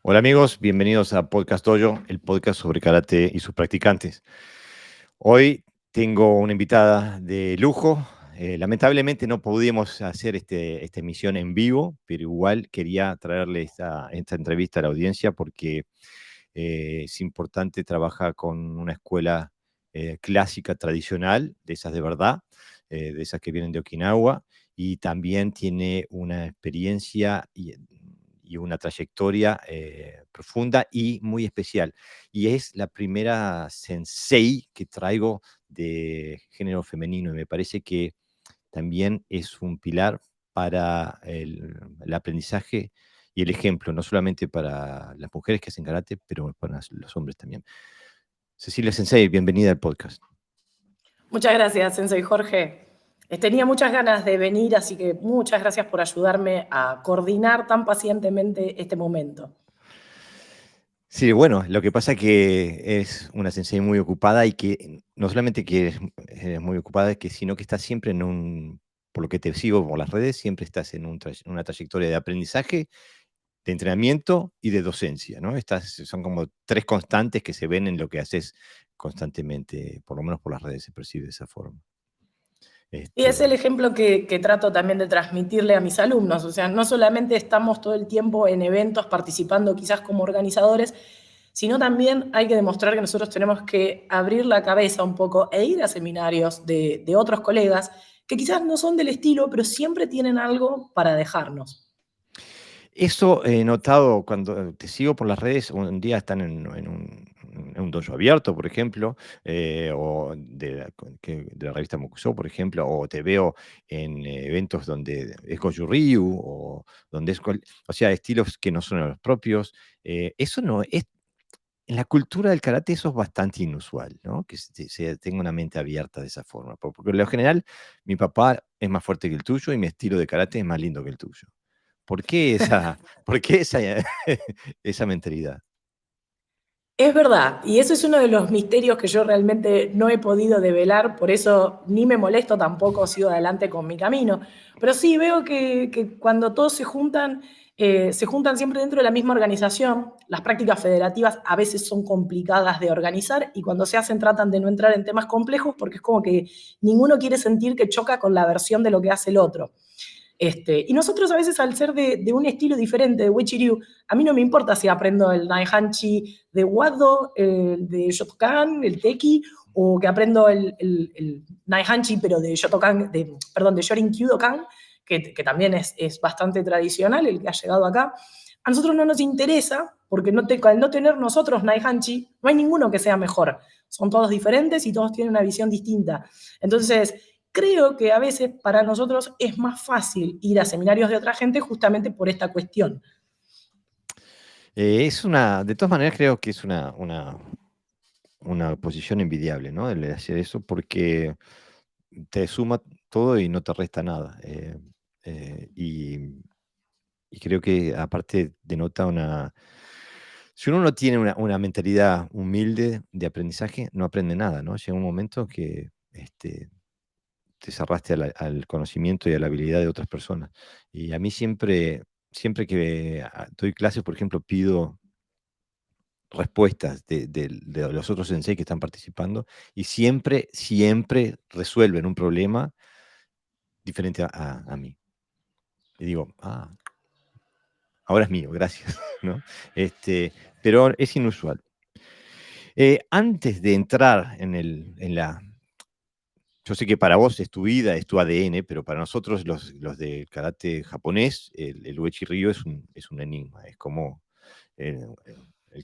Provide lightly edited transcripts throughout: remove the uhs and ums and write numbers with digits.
Hola amigos, bienvenidos a Podcast Dojo, el podcast sobre karate y sus practicantes. Hoy tengo una invitada de lujo. Lamentablemente no pudimos hacer esta emisión en vivo, pero igual quería traerle esta entrevista a la audiencia porque es importante. Trabaja con una escuela clásica, tradicional, de esas de verdad, de esas que vienen de Okinawa, y también tiene una experiencia y una trayectoria profunda y muy especial. Y es la primera sensei que traigo de género femenino, y me parece que también es un pilar para el aprendizaje y el ejemplo, no solamente para las mujeres que hacen karate, pero para los hombres también. Cecilia Sensei, bienvenida al podcast. Muchas gracias, Sensei Jorge. Tenía muchas ganas de venir, así que muchas gracias por ayudarme a coordinar tan pacientemente este momento. Sí, bueno, lo que pasa que es una sensei muy ocupada y que no solamente que es muy ocupada, sino que está siempre por lo que te sigo por las redes, siempre estás en una trayectoria de aprendizaje, de entrenamiento y de docencia, ¿no? Estas son como tres constantes que se ven en lo que haces constantemente, por lo menos por las redes se percibe de esa forma. Y es Este, el ejemplo que trato también de transmitirle a mis alumnos. O sea, no solamente estamos todo el tiempo en eventos participando quizás como organizadores, sino también hay que demostrar que nosotros tenemos que abrir la cabeza un poco e ir a seminarios de otros colegas que quizás no son del estilo, pero siempre tienen algo para dejarnos. Eso he notado cuando te sigo por las redes. Un día están en un dojo abierto, por ejemplo, o de la revista Mokusou, por ejemplo, o te veo en eventos donde es Goju Ryu, o donde o sea, estilos que no son los propios. Eso no es, en la cultura del karate eso es bastante inusual, ¿no? Que se tenga una mente abierta de esa forma. Porque en lo general, mi papá es más fuerte que el tuyo y mi estilo de karate es más lindo que el tuyo. ¿Por qué esa, por qué esa, esa mentalidad? Es verdad, y eso es uno de los misterios que yo realmente no he podido develar, por eso ni me molesto tampoco, sigo adelante con mi camino. Pero sí veo que cuando todos se juntan siempre dentro de la misma organización. Las prácticas federativas a veces son complicadas de organizar y cuando se hacen tratan de no entrar en temas complejos porque es como que ninguno quiere sentir que choca con la versión de lo que hace el otro. Y nosotros a veces al ser de un estilo diferente de Wichiryu, a mí no me importa si aprendo el Naihanchi de Wado, el de Shotokan, el Teki, o que aprendo el Naihanchi pero de Shotokan, perdón, de Shorin Kyudokan, que también es bastante tradicional, el que ha llegado acá. A nosotros no nos interesa, porque al no tener nosotros Naihanchi, no hay ninguno que sea mejor. Son todos diferentes y todos tienen una visión distinta. Entonces, creo que a veces para nosotros es más fácil ir a seminarios de otra gente justamente por esta cuestión. De todas maneras creo que es una posición envidiable, ¿no? El de hacer eso porque te suma todo y no te resta nada. Eh, y, y creo que aparte denota si uno no tiene una mentalidad humilde de aprendizaje, no aprende nada, ¿no? Llega un momento que te cerraste al conocimiento y a la habilidad de otras personas. Y a mí siempre que doy clases, por ejemplo, pido respuestas de los otros sensei que están participando, y siempre resuelven un problema diferente a mí. Y digo, ahora es mío, gracias, ¿no? Pero es inusual. Antes de entrar yo sé que para vos es tu vida, es tu ADN, pero para nosotros los de karate japonés, el Uechi Ryo es un enigma, es como el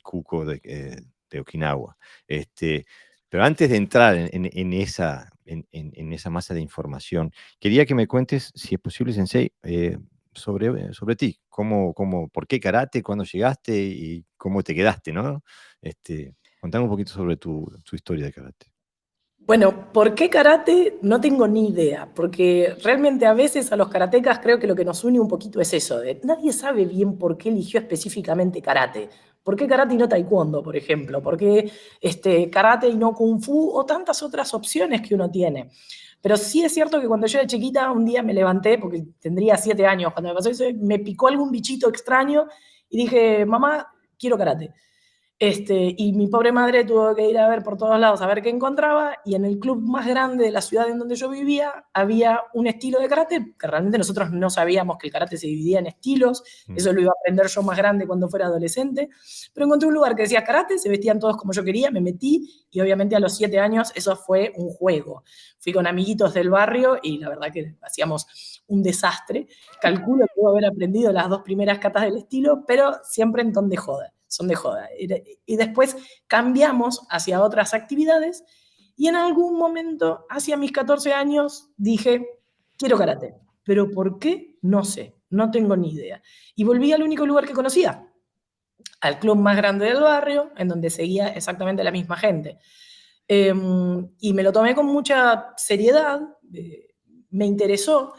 cuco de Okinawa. Pero antes de entrar en esa masa de información, quería que me cuentes, si es posible, Sensei, sobre ti. ¿Por qué karate? ¿Cuándo llegaste? Y cómo te quedaste, ¿no? Contame un poquito sobre tu historia de karate. Bueno, ¿por qué karate? No tengo ni idea, porque realmente a veces a los karatecas creo que lo que nos une un poquito es eso, nadie sabe bien por qué eligió específicamente karate. ¿Por qué karate y no taekwondo, por ejemplo? ¿Por qué karate y no kung fu? O tantas otras opciones que uno tiene. Pero sí es cierto que cuando yo era chiquita, un día me levanté, porque tendría 7 años, cuando me pasó eso, me picó algún bichito extraño y dije, mamá, quiero karate. Y mi pobre madre tuvo que ir a ver por todos lados a ver qué encontraba, y en el club más grande de la ciudad en donde yo vivía había un estilo de karate, que realmente nosotros no sabíamos que el karate se dividía en estilos, eso lo iba a aprender yo más grande cuando fuera adolescente, pero encontré un lugar que decía karate, se vestían todos como yo quería, me metí, y obviamente a los 7 años eso fue un juego. Fui con amiguitos del barrio y la verdad que hacíamos un desastre. Calculo que debo haber aprendido las 2 primeras catas del estilo, pero siempre en ton de joda, son de joda. Y después cambiamos hacia otras actividades, y en algún momento, hacia mis 14 años, dije, quiero karate. ¿Pero por qué? No sé, no tengo ni idea. Y volví al único lugar que conocía, al club más grande del barrio, en donde seguía exactamente la misma gente. Y me lo tomé con mucha seriedad, me interesó.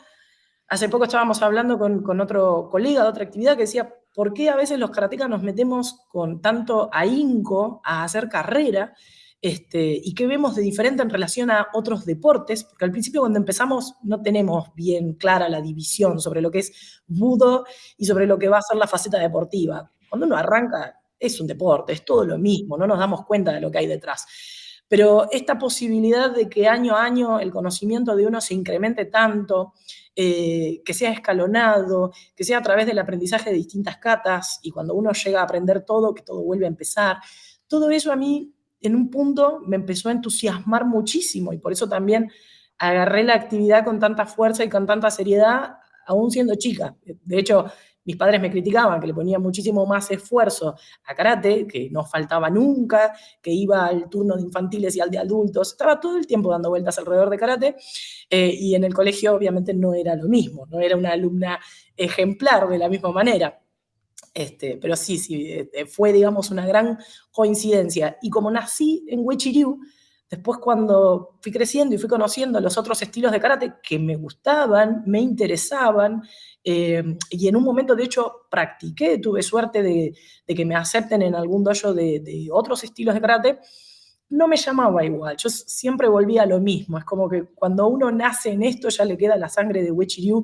Hace poco estábamos hablando con otro colega de otra actividad que decía, ¿por qué a veces los karatecas nos metemos con tanto ahínco a hacer carrera? ¿Y qué vemos de diferente en relación a otros deportes? Porque al principio, cuando empezamos, no tenemos bien clara la división sobre lo que es budo y sobre lo que va a ser la faceta deportiva. Cuando uno arranca, es un deporte, es todo lo mismo, no nos damos cuenta de lo que hay detrás. Pero esta posibilidad de que año a año el conocimiento de uno se incremente tanto, que sea escalonado, que sea a través del aprendizaje de distintas catas, y cuando uno llega a aprender todo, que todo vuelve a empezar, todo eso a mí en un punto me empezó a entusiasmar muchísimo, y por eso también agarré la actividad con tanta fuerza y con tanta seriedad, aún siendo chica. De hecho, mis padres me criticaban que le ponía muchísimo más esfuerzo a karate, que no faltaba nunca, que iba al turno de infantiles y al de adultos, estaba todo el tiempo dando vueltas alrededor de karate, y en el colegio obviamente no era lo mismo, no era una alumna ejemplar de la misma manera. Pero sí, fue, digamos, una gran coincidencia. Y como nací en Uechi-Ryu, después cuando fui creciendo y fui conociendo los otros estilos de karate que me gustaban, me interesaban, y en un momento, de hecho, practiqué, tuve suerte de que me acepten en algún dojo de otros estilos de karate, no me llamaba igual. Yo siempre volvía a lo mismo. Es como que cuando uno nace en esto ya le queda la sangre de Uechi-Ryu,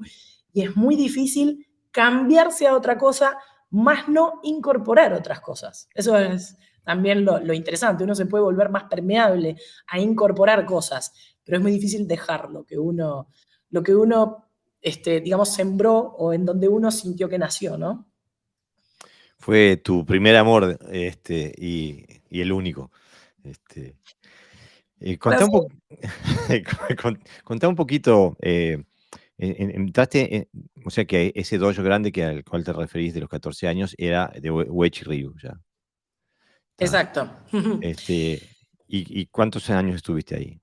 y es muy difícil cambiarse a otra cosa, más no incorporar otras cosas. Eso es también lo interesante. Uno se puede volver más permeable a incorporar cosas, pero es muy difícil dejar lo que uno digamos, sembró, o en donde uno sintió que nació, ¿no? Fue tu primer amor, y el único. Este, contá un Gracias. po contá un poquito, entraste o sea, que ese dojo grande al cual te referís de los 14 años era de Uechi Ryu ya. Está. Exacto. ¿Y cuántos años estuviste ahí?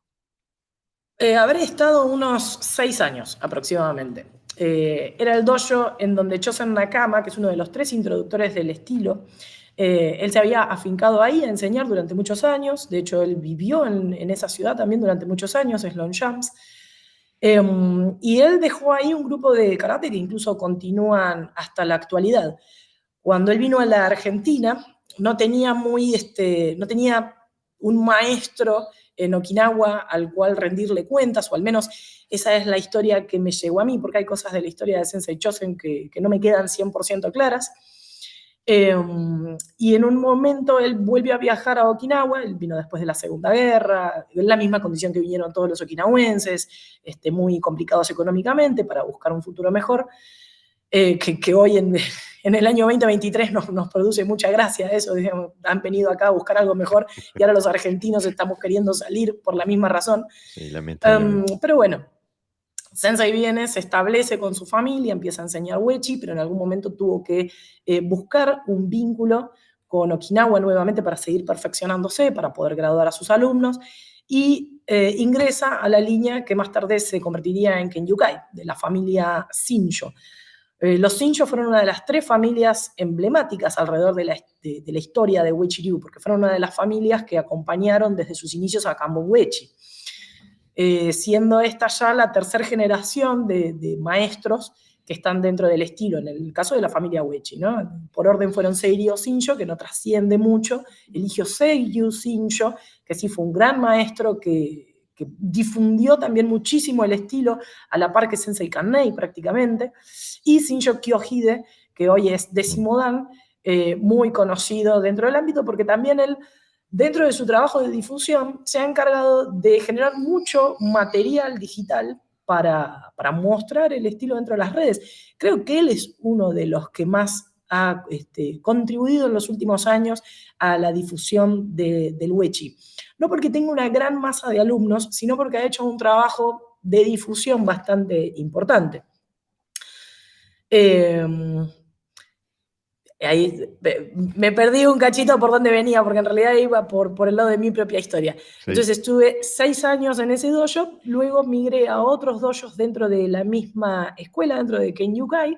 Habré estado unos 6 años aproximadamente. Era el dojo en donde Chosen Nakama, que es uno de los 3 introductores del estilo, él se había afincado ahí a enseñar durante muchos años. De hecho, él vivió en esa ciudad también durante muchos años, es Longchamps. Y él dejó ahí un grupo de karate que incluso continúan hasta la actualidad. Cuando él vino a la Argentina, no tenía un maestro en Okinawa al cual rendirle cuentas, o al menos esa es la historia que me llegó a mí, porque hay cosas de la historia de Sensei Chosen que no me quedan 100% claras. Y en un momento él vuelve a viajar a Okinawa, él vino después de la Segunda Guerra, en la misma condición que vinieron todos los okinawenses, muy complicados económicamente, para buscar un futuro mejor, que hoy en el año 2023 nos produce mucha gracia eso, digamos, han venido acá a buscar algo mejor, y ahora los argentinos estamos queriendo salir por la misma razón. Sí, lamentablemente. Pero bueno, Sensei viene, se establece con su familia, empieza a enseñar Uechi, pero en algún momento tuvo que buscar un vínculo con Okinawa nuevamente para seguir perfeccionándose, para poder graduar a sus alumnos, y ingresa a la línea que más tarde se convertiría en Kenyukai, de la familia Shinjo. Los Shinjo fueron una de las 3 familias emblemáticas alrededor de la historia de Uechi-Ryu, porque fueron una de las familias que acompañaron desde sus inicios a Kambon Uechi. Siendo esta ya la 3ª generación de maestros que están dentro del estilo, en el caso de la familia Uechi, ¿no? Por orden fueron Seiryo Shinjo, que no trasciende mucho, Eligio Seiryu Shinjo, que sí fue un gran maestro que difundió también muchísimo el estilo, a la par que Sensei Kannei prácticamente, y Shinjo Kyohide, que hoy es 10º dan, muy conocido dentro del ámbito, porque también él, dentro de su trabajo de difusión, se ha encargado de generar mucho material digital para mostrar el estilo dentro de las redes. Creo que él es uno de los que más ha contribuido en los últimos años a la difusión del Wechi. No porque tenga una gran masa de alumnos, sino porque ha hecho un trabajo de difusión bastante importante. Ahí me perdí un cachito por dónde venía, porque en realidad iba por el lado de mi propia historia. Sí. Entonces estuve 6 años en ese dojo, luego migré a otros dojos dentro de la misma escuela, dentro de Kenyukai.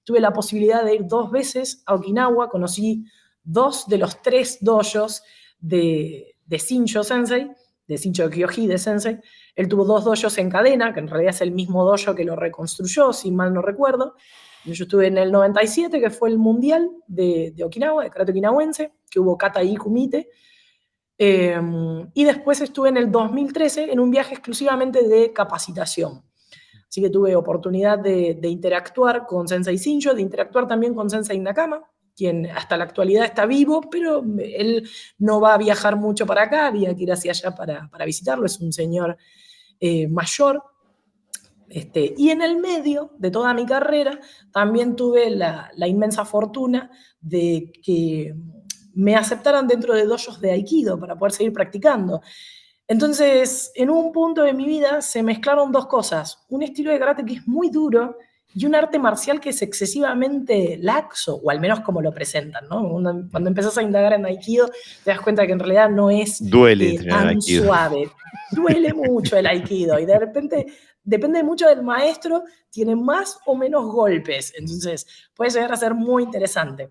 Tuve la posibilidad de ir 2 veces a Okinawa, conocí 2 de los 3 dojos de Shinjo Sensei, de Shinjo Kyohide Sensei. Él tuvo 2 dojos en cadena, que en realidad es el mismo dojo que lo reconstruyó, si mal no recuerdo. Yo estuve en el 97, que fue el mundial de Okinawa, de karate okinawense, que hubo kata y kumite. Y después estuve en el 2013 en un viaje exclusivamente de capacitación. Así que tuve oportunidad de interactuar con Sensei Shinjo, de interactuar también con Sensei Nakama, quien hasta la actualidad está vivo, pero él no va a viajar mucho para acá, había que ir hacia allá para visitarlo, es un señor mayor. Y en el medio de toda mi carrera también tuve la inmensa fortuna de que me aceptaran dentro de dojos de Aikido para poder seguir practicando. Entonces, en un punto de mi vida se mezclaron 2 cosas, un estilo de karate que es muy duro y un arte marcial que es excesivamente laxo, o al menos como lo presentan, ¿no? Cuando empezás a indagar en Aikido, te das cuenta que en realidad no es Duele entrenar tan Aikido. suave. Duele mucho el Aikido y de repente depende mucho del maestro, tiene más o menos golpes, entonces puede llegar a ser muy interesante.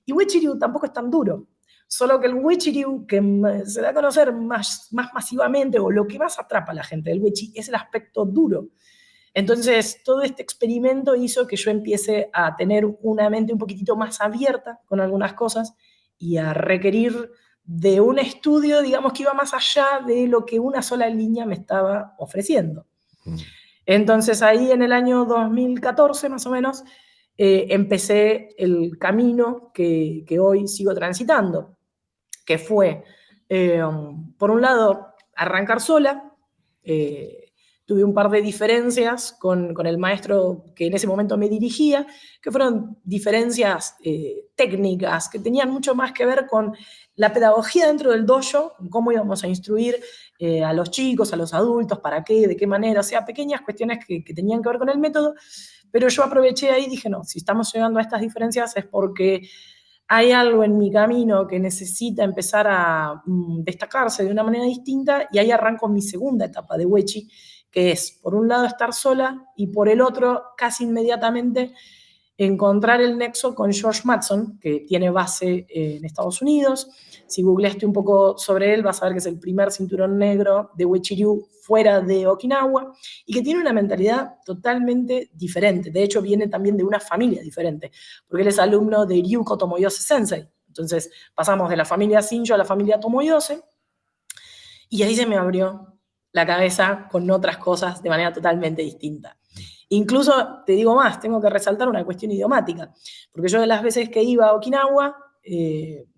Y Uechi-ryu tampoco es tan duro, solo que el Uechi-ryu que se da a conocer más masivamente, o lo que más atrapa a la gente del Uechi, es el aspecto duro. Entonces, todo este experimento hizo que yo empiece a tener una mente un poquitito más abierta con algunas cosas y a requerir de un estudio, digamos, que iba más allá de lo que una sola línea me estaba ofreciendo. Entonces, ahí en el año 2014, más o menos, empecé el camino que hoy sigo transitando, que fue, por un lado, arrancar sola. Tuve un par de diferencias con el maestro que en ese momento me dirigía, que fueron diferencias técnicas, que tenían mucho más que ver con la pedagogía dentro del dojo, cómo íbamos a instruir a los chicos, a los adultos, para qué, de qué manera, o sea, pequeñas cuestiones que tenían que ver con el método, pero yo aproveché ahí y dije, no, si estamos llegando a estas diferencias es porque hay algo en mi camino que necesita empezar a destacarse de una manera distinta, y ahí arranco mi segunda etapa de Wechi, que es, por un lado, estar sola, y por el otro, casi inmediatamente, encontrar el nexo con George Mattson, que tiene base en Estados Unidos. Si googleaste un poco sobre él, vas a ver que es el primer cinturón negro de Uechi-ryu fuera de Okinawa, y que tiene una mentalidad totalmente diferente. De hecho, viene también de una familia diferente, porque él es alumno de Ryuko Tomoyose Sensei. Entonces, pasamos de la familia Shinjo a la familia Tomoyose, y ahí se me abrió la cabeza con otras cosas de manera totalmente distinta. Incluso, te digo más, tengo que resaltar una cuestión idiomática, porque yo de las veces que iba a Okinawa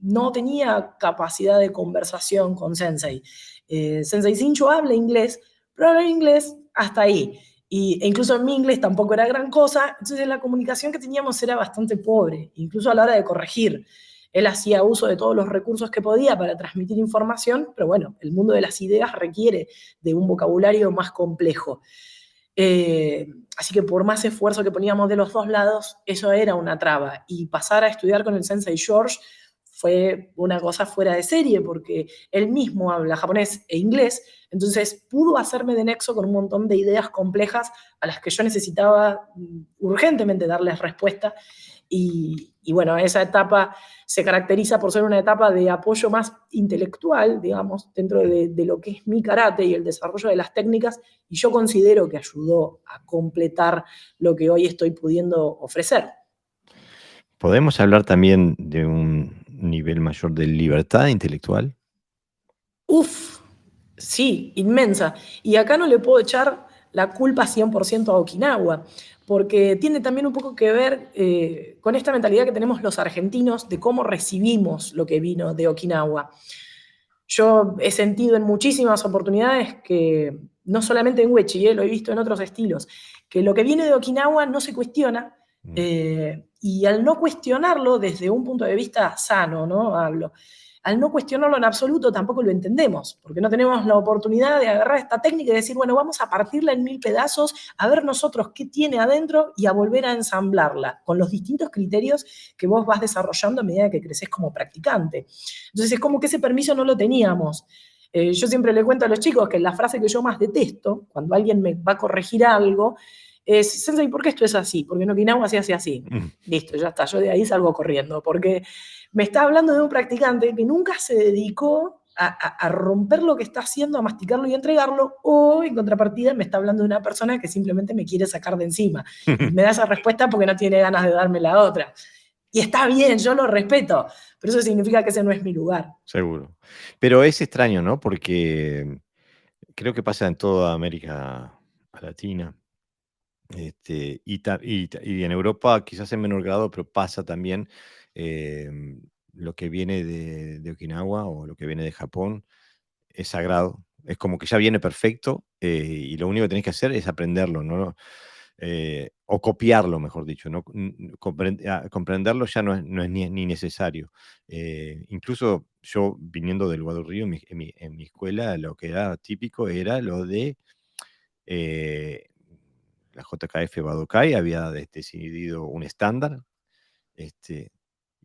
no tenía capacidad de conversación con Sensei. Sensei Shinjo habla inglés, pero habla inglés hasta ahí. E incluso en mi inglés tampoco era gran cosa, entonces la comunicación que teníamos era bastante pobre, incluso a la hora de corregir. Él hacía uso de todos los recursos que podía para transmitir información, pero bueno, el mundo de las ideas requiere de un vocabulario más complejo. Así que por más esfuerzo que poníamos de los dos lados, eso era una traba. Y pasar a estudiar con el Sensei George fue una cosa fuera de serie, porque él mismo habla japonés e inglés, entonces pudo hacerme de nexo con un montón de ideas complejas a las que yo necesitaba urgentemente darles respuesta. Y bueno, esa etapa se caracteriza por ser una etapa de apoyo más intelectual, digamos, dentro de lo que es mi karate y el desarrollo de las técnicas, y yo considero que ayudó a completar lo que hoy estoy pudiendo ofrecer. ¿Podemos hablar también de un nivel mayor de libertad intelectual? Uf, sí, inmensa. Y acá no le puedo echar la culpa 100% a Okinawa, porque tiene también un poco que ver con esta mentalidad que tenemos los argentinos de cómo recibimos lo que vino de Okinawa. Yo he sentido en muchísimas oportunidades que, no solamente en Uechi, lo he visto en otros estilos, que lo que viene de Okinawa no se cuestiona, Mm. y al no cuestionarlo desde un punto de vista sano, ¿no? Hablo. Al no cuestionarlo en absoluto tampoco lo entendemos, porque no tenemos la oportunidad de agarrar esta técnica y decir, bueno, vamos a partirla en 1000 pedazos, a ver nosotros qué tiene adentro y a volver a ensamblarla con los distintos criterios que vos vas desarrollando a medida que creces como practicante. Entonces es como que ese permiso no lo teníamos. Yo siempre le cuento a los chicos que la frase que yo más detesto, cuando alguien me va a corregir algo, es, Sensei, ¿por qué esto es así? Porque en Okinawa se hace así. Mm. Listo, ya está, yo de ahí salgo corriendo, porque me está hablando de un practicante que nunca se dedicó a romper lo que está haciendo, a masticarlo y entregarlo, o en contrapartida me está hablando de una persona que simplemente me quiere sacar de encima. Y me da esa respuesta porque no tiene ganas de darme la otra. Y está bien, yo lo respeto, pero eso significa que ese no es mi lugar. Seguro. Pero es extraño, ¿no? Porque creo que pasa en toda América Latina. Y en Europa quizás en menor grado, pero pasa también lo que viene de Okinawa o lo que viene de Japón es sagrado. Es como que ya viene perfecto y lo único que tenés que hacer es aprenderlo, ¿no? O copiarlo, mejor dicho, ¿no? Comprenderlo ya no es ni necesario. Incluso yo, viniendo del Guado Río, en mi escuela, lo que era típico era lo de eh, la JKF Badokai había decidido un estándar, este,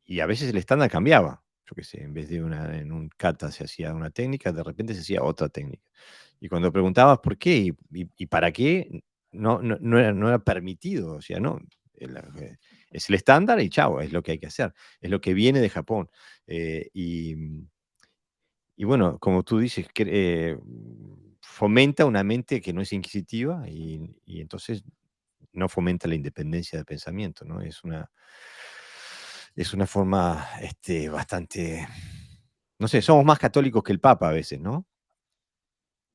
y a veces el estándar cambiaba. Yo qué sé, en vez de en un kata se hacía una técnica, de repente se hacía otra técnica. Y cuando preguntabas por qué y para qué, no era permitido. O sea, no. Es el estándar y chao, es lo que hay que hacer. Es lo que viene de Japón. Y bueno, como tú dices, fomenta una mente que no es inquisitiva y entonces no fomenta la independencia de pensamiento, ¿no? Es una forma bastante, no sé, somos más católicos que el Papa a veces, ¿no?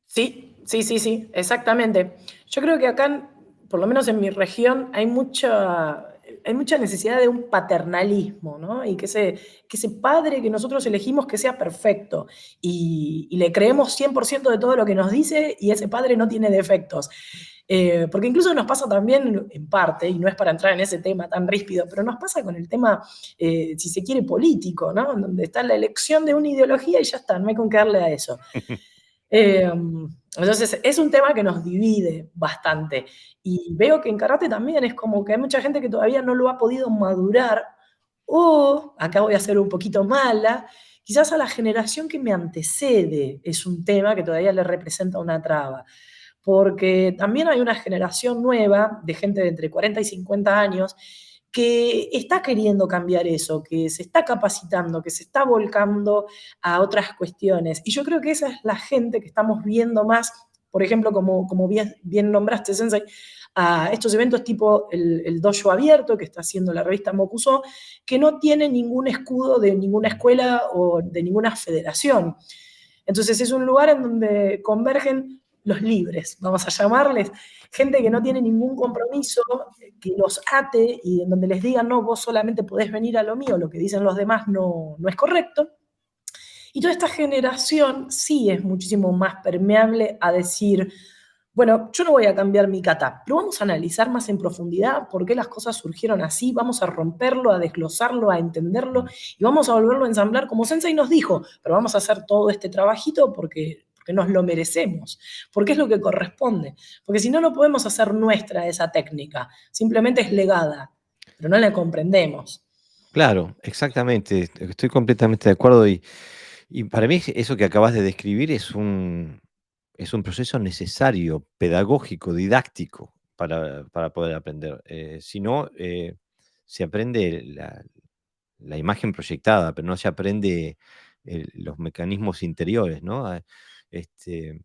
Sí, sí, sí, sí, exactamente. Yo creo que acá, por lo menos en mi región, hay mucha necesidad de un paternalismo, ¿no? Y que ese padre que nosotros elegimos que sea perfecto y le creemos 100% de todo lo que nos dice y ese padre no tiene defectos. Porque incluso nos pasa también, en parte, y no es para entrar en ese tema tan ríspido, pero nos pasa con el tema, si se quiere, político, ¿no? Donde está la elección de una ideología y ya está, no hay con qué darle a eso. Entonces, es un tema que nos divide bastante. Y veo que en karate también es como que hay mucha gente que todavía no lo ha podido madurar, o, acá voy a ser un poquito mala, quizás a la generación que me antecede es un tema que todavía le representa una traba. Porque también hay una generación nueva de gente de entre 40 y 50 años que está queriendo cambiar eso, que se está capacitando, que se está volcando a otras cuestiones. Y yo creo que esa es la gente que estamos viendo más, por ejemplo, como bien nombraste, Sensei, a estos eventos tipo el dojo abierto que está haciendo la revista Mokuso, que no tiene ningún escudo de ninguna escuela o de ninguna federación. Entonces es un lugar en donde convergen los libres, vamos a llamarles, gente que no tiene ningún compromiso, que los ate y en donde les digan, no, vos solamente podés venir a lo mío, lo que dicen los demás no es correcto. Y toda esta generación sí es muchísimo más permeable a decir, bueno, yo no voy a cambiar mi kata, pero vamos a analizar más en profundidad por qué las cosas surgieron así, vamos a romperlo, a desglosarlo, a entenderlo y vamos a volverlo a ensamblar como Sensei nos dijo, pero vamos a hacer todo este trabajito porque nos lo merecemos, porque es lo que corresponde, porque si no, no podemos hacer nuestra esa técnica, simplemente es legada, pero no la comprendemos. Claro, exactamente. Estoy completamente de acuerdo y para mí eso que acabas de describir es un proceso necesario, pedagógico, didáctico para poder aprender. Si no, se aprende la imagen proyectada, pero no se aprende los mecanismos interiores, ¿no? Este,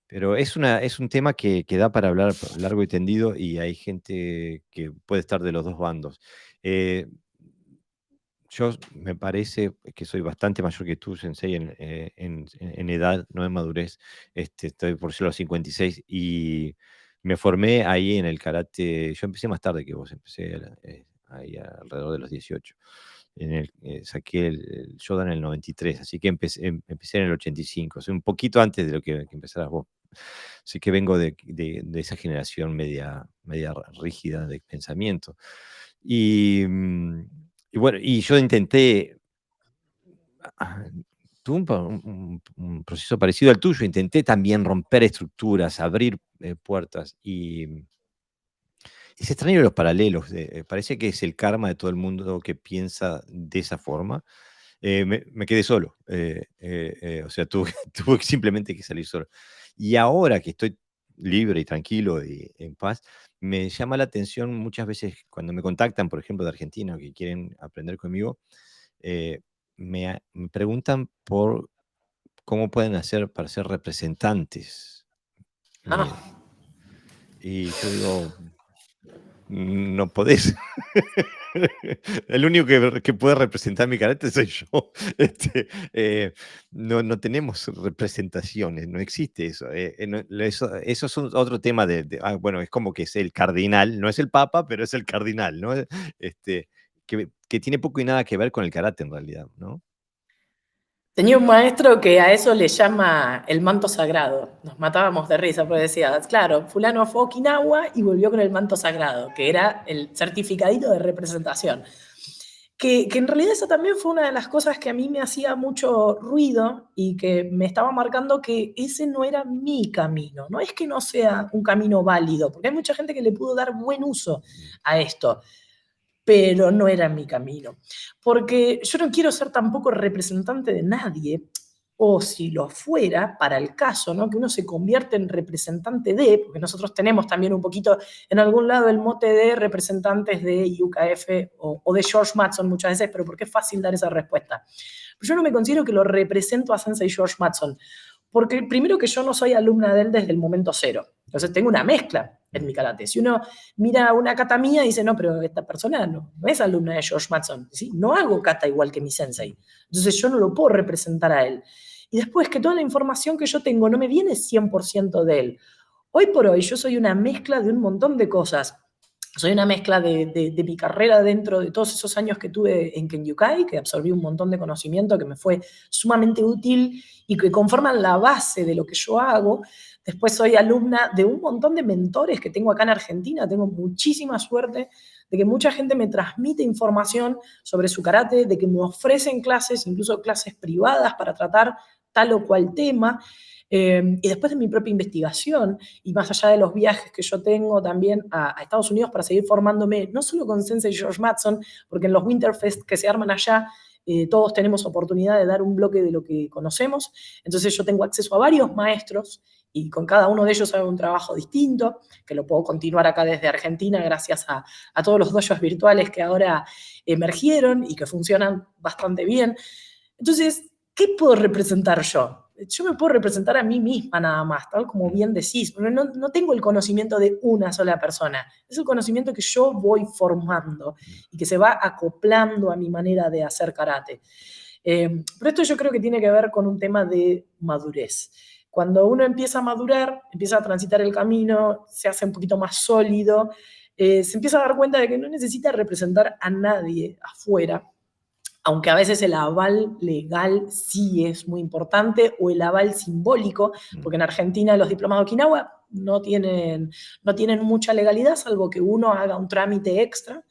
pero es un tema que da para hablar largo y tendido y hay gente que puede estar de los dos bandos. Eh, yo me parece que soy bastante mayor que tú, Sensei, en edad, no en madurez. Estoy por ser los 56 y Me formé ahí en el karate. Yo empecé más tarde que vos, empecé ahí alrededor de los 18. Saqué el Shodan en el 93, así que empecé en el 85, o sea, un poquito antes de lo que empezaras vos. Así que vengo de esa generación media rígida de pensamiento. Y, y bueno, y yo intenté, ah, tuve un proceso parecido al tuyo, intenté también romper estructuras, abrir puertas, y es extraño los paralelos, parece que es el karma de todo el mundo que piensa de esa forma. Me quedé solo, o sea, tuve, tuve simplemente que salir solo. Y ahora que estoy libre y tranquilo y en paz, me llama la atención muchas veces cuando me contactan, por ejemplo, de Argentina, que quieren aprender conmigo, eh, me preguntan por cómo pueden hacer para ser representantes. Ah, Eh, y yo digo, no podés. El único que puede representar mi carácter soy yo. No tenemos representaciones, no existe eso. Eso es otro tema bueno, es como que es el cardinal, no es el papa, pero es el cardinal, ¿no? Que tiene poco y nada que ver con el carácter en realidad, ¿no? tenía un maestro que a eso le llama el manto sagrado. Nos matábamos de risa porque decía, claro, fulano fue a Okinawa y volvió con el manto sagrado, que era el certificadito de representación. Que en realidad esa también fue una de las cosas que a mí me hacía mucho ruido y que me estaba marcando que ese no era mi camino. No es que no sea un camino válido, porque hay mucha gente que le pudo dar buen uso a esto, pero no era mi camino. Porque yo no quiero ser tampoco representante de nadie, o si lo fuera, para el caso, ¿no? Que uno se convierte en representante de, porque nosotros tenemos también un poquito en algún lado el mote de representantes de UKF o de George Mattson muchas veces, pero porque es fácil dar esa respuesta. Pero yo no me considero que lo represento a Sensei George Mattson, porque primero que yo no soy alumna de él desde el momento cero. Entonces tengo una mezcla en mi karate. Si uno mira una kata mía y dice, no, pero esta persona no es alumna de George Mattson, ¿sí? No hago kata igual que mi sensei. Entonces yo no lo puedo representar a él. Y después que toda la información que yo tengo no me viene 100% de él. Hoy por hoy yo soy una mezcla de un montón de cosas. Soy una mezcla de mi carrera dentro de todos esos años que tuve en Kenyukai, que absorbí un montón de conocimiento que me fue sumamente útil y que conforman la base de lo que yo hago. Después soy alumna de un montón de mentores que tengo acá en Argentina. Tengo muchísima suerte de que mucha gente me transmite información sobre su karate, de que me ofrecen clases, incluso clases privadas para tratar tal o cual tema. Y después de mi propia investigación, y más allá de los viajes que yo tengo también a Estados Unidos para seguir formándome, no solo con Sensei George Mattson, porque en los Winterfest que se arman allá, todos tenemos oportunidad de dar un bloque de lo que conocemos. Entonces yo tengo acceso a varios maestros y con cada uno de ellos hago un trabajo distinto, que lo puedo continuar acá desde Argentina gracias a todos los dojos virtuales que ahora emergieron y que funcionan bastante bien. Entonces, ¿qué puedo representar yo? Yo me puedo representar a mí misma nada más, tal como bien decís. No tengo el conocimiento de una sola persona. Es el conocimiento que yo voy formando y que se va acoplando a mi manera de hacer karate. Pero esto yo creo que tiene que ver con un tema de madurez. Cuando uno empieza a madurar, empieza a transitar el camino, se hace un poquito más sólido, se empieza a dar cuenta de que no necesita representar a nadie afuera, aunque a veces el aval legal sí es muy importante, o el aval simbólico, porque en Argentina los diplomados de Okinawa no tienen mucha legalidad, salvo que uno haga un trámite extra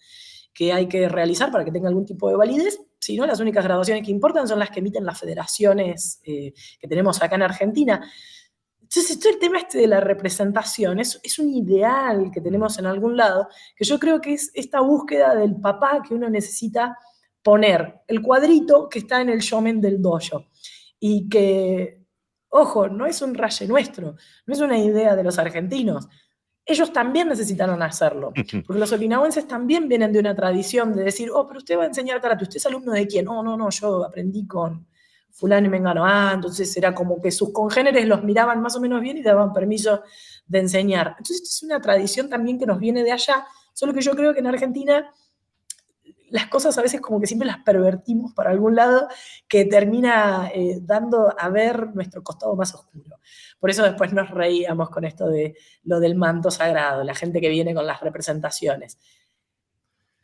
que hay que realizar para que tenga algún tipo de validez. Si no, las únicas graduaciones que importan son las que emiten las federaciones que tenemos acá en Argentina. Entonces, todo el tema este de la representación es un ideal que tenemos en algún lado, que yo creo que es esta búsqueda del papá que uno necesita poner el cuadrito que está en el shomen del dojo. Y que, ojo, no es un raye nuestro, no es una idea de los argentinos. Ellos también necesitaron hacerlo, porque los okinawenses también vienen de una tradición de decir, oh, pero usted va a enseñar karate, ¿usted es alumno de quién? Oh, no, yo aprendí con fulano y mengano. Ah, entonces era como que sus congéneres los miraban más o menos bien y daban permiso de enseñar. Entonces, esto es una tradición también que nos viene de allá, solo que yo creo que en Argentina las cosas a veces como que siempre las pervertimos para algún lado que termina dando a ver nuestro costado más oscuro. Por eso después nos reíamos con esto de lo del manto sagrado, la gente que viene con las representaciones.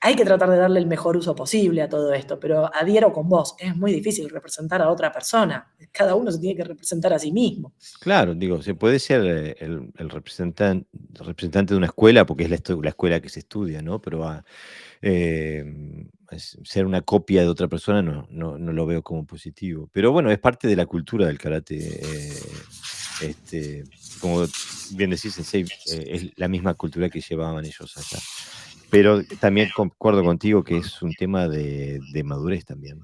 Hay que tratar de darle el mejor uso posible a todo esto, pero adhiero con vos, es muy difícil representar a otra persona. Cada uno se tiene que representar a sí mismo. Claro, digo, se puede ser el representante de una escuela, porque es la escuela que se estudia, ¿no? Pero ser una copia de otra persona no lo veo como positivo. Pero bueno, es parte de la cultura del karate. Como bien decís, Sensei, es la misma cultura que llevaban ellos allá. Pero también concuerdo contigo que es un tema de madurez también.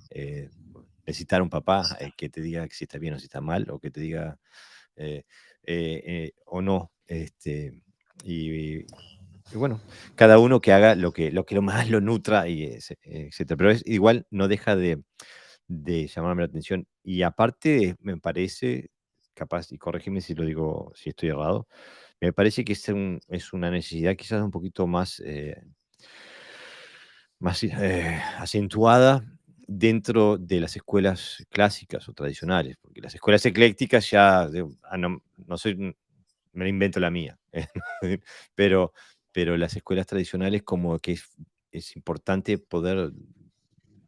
Necesitar un papá que te diga si está bien o si está mal, o que te diga o no. Y bueno, cada uno que haga lo que más lo nutra, etcétera. Pero igual no deja de llamarme la atención. Y aparte, me parece, capaz, y corrígeme si lo digo, si estoy errado, me parece que es una necesidad quizás un poquito más acentuada dentro de las escuelas clásicas o tradicionales, porque las escuelas eclécticas ya, no soy, me invento la mía, pero, pero las escuelas tradicionales como que es importante poder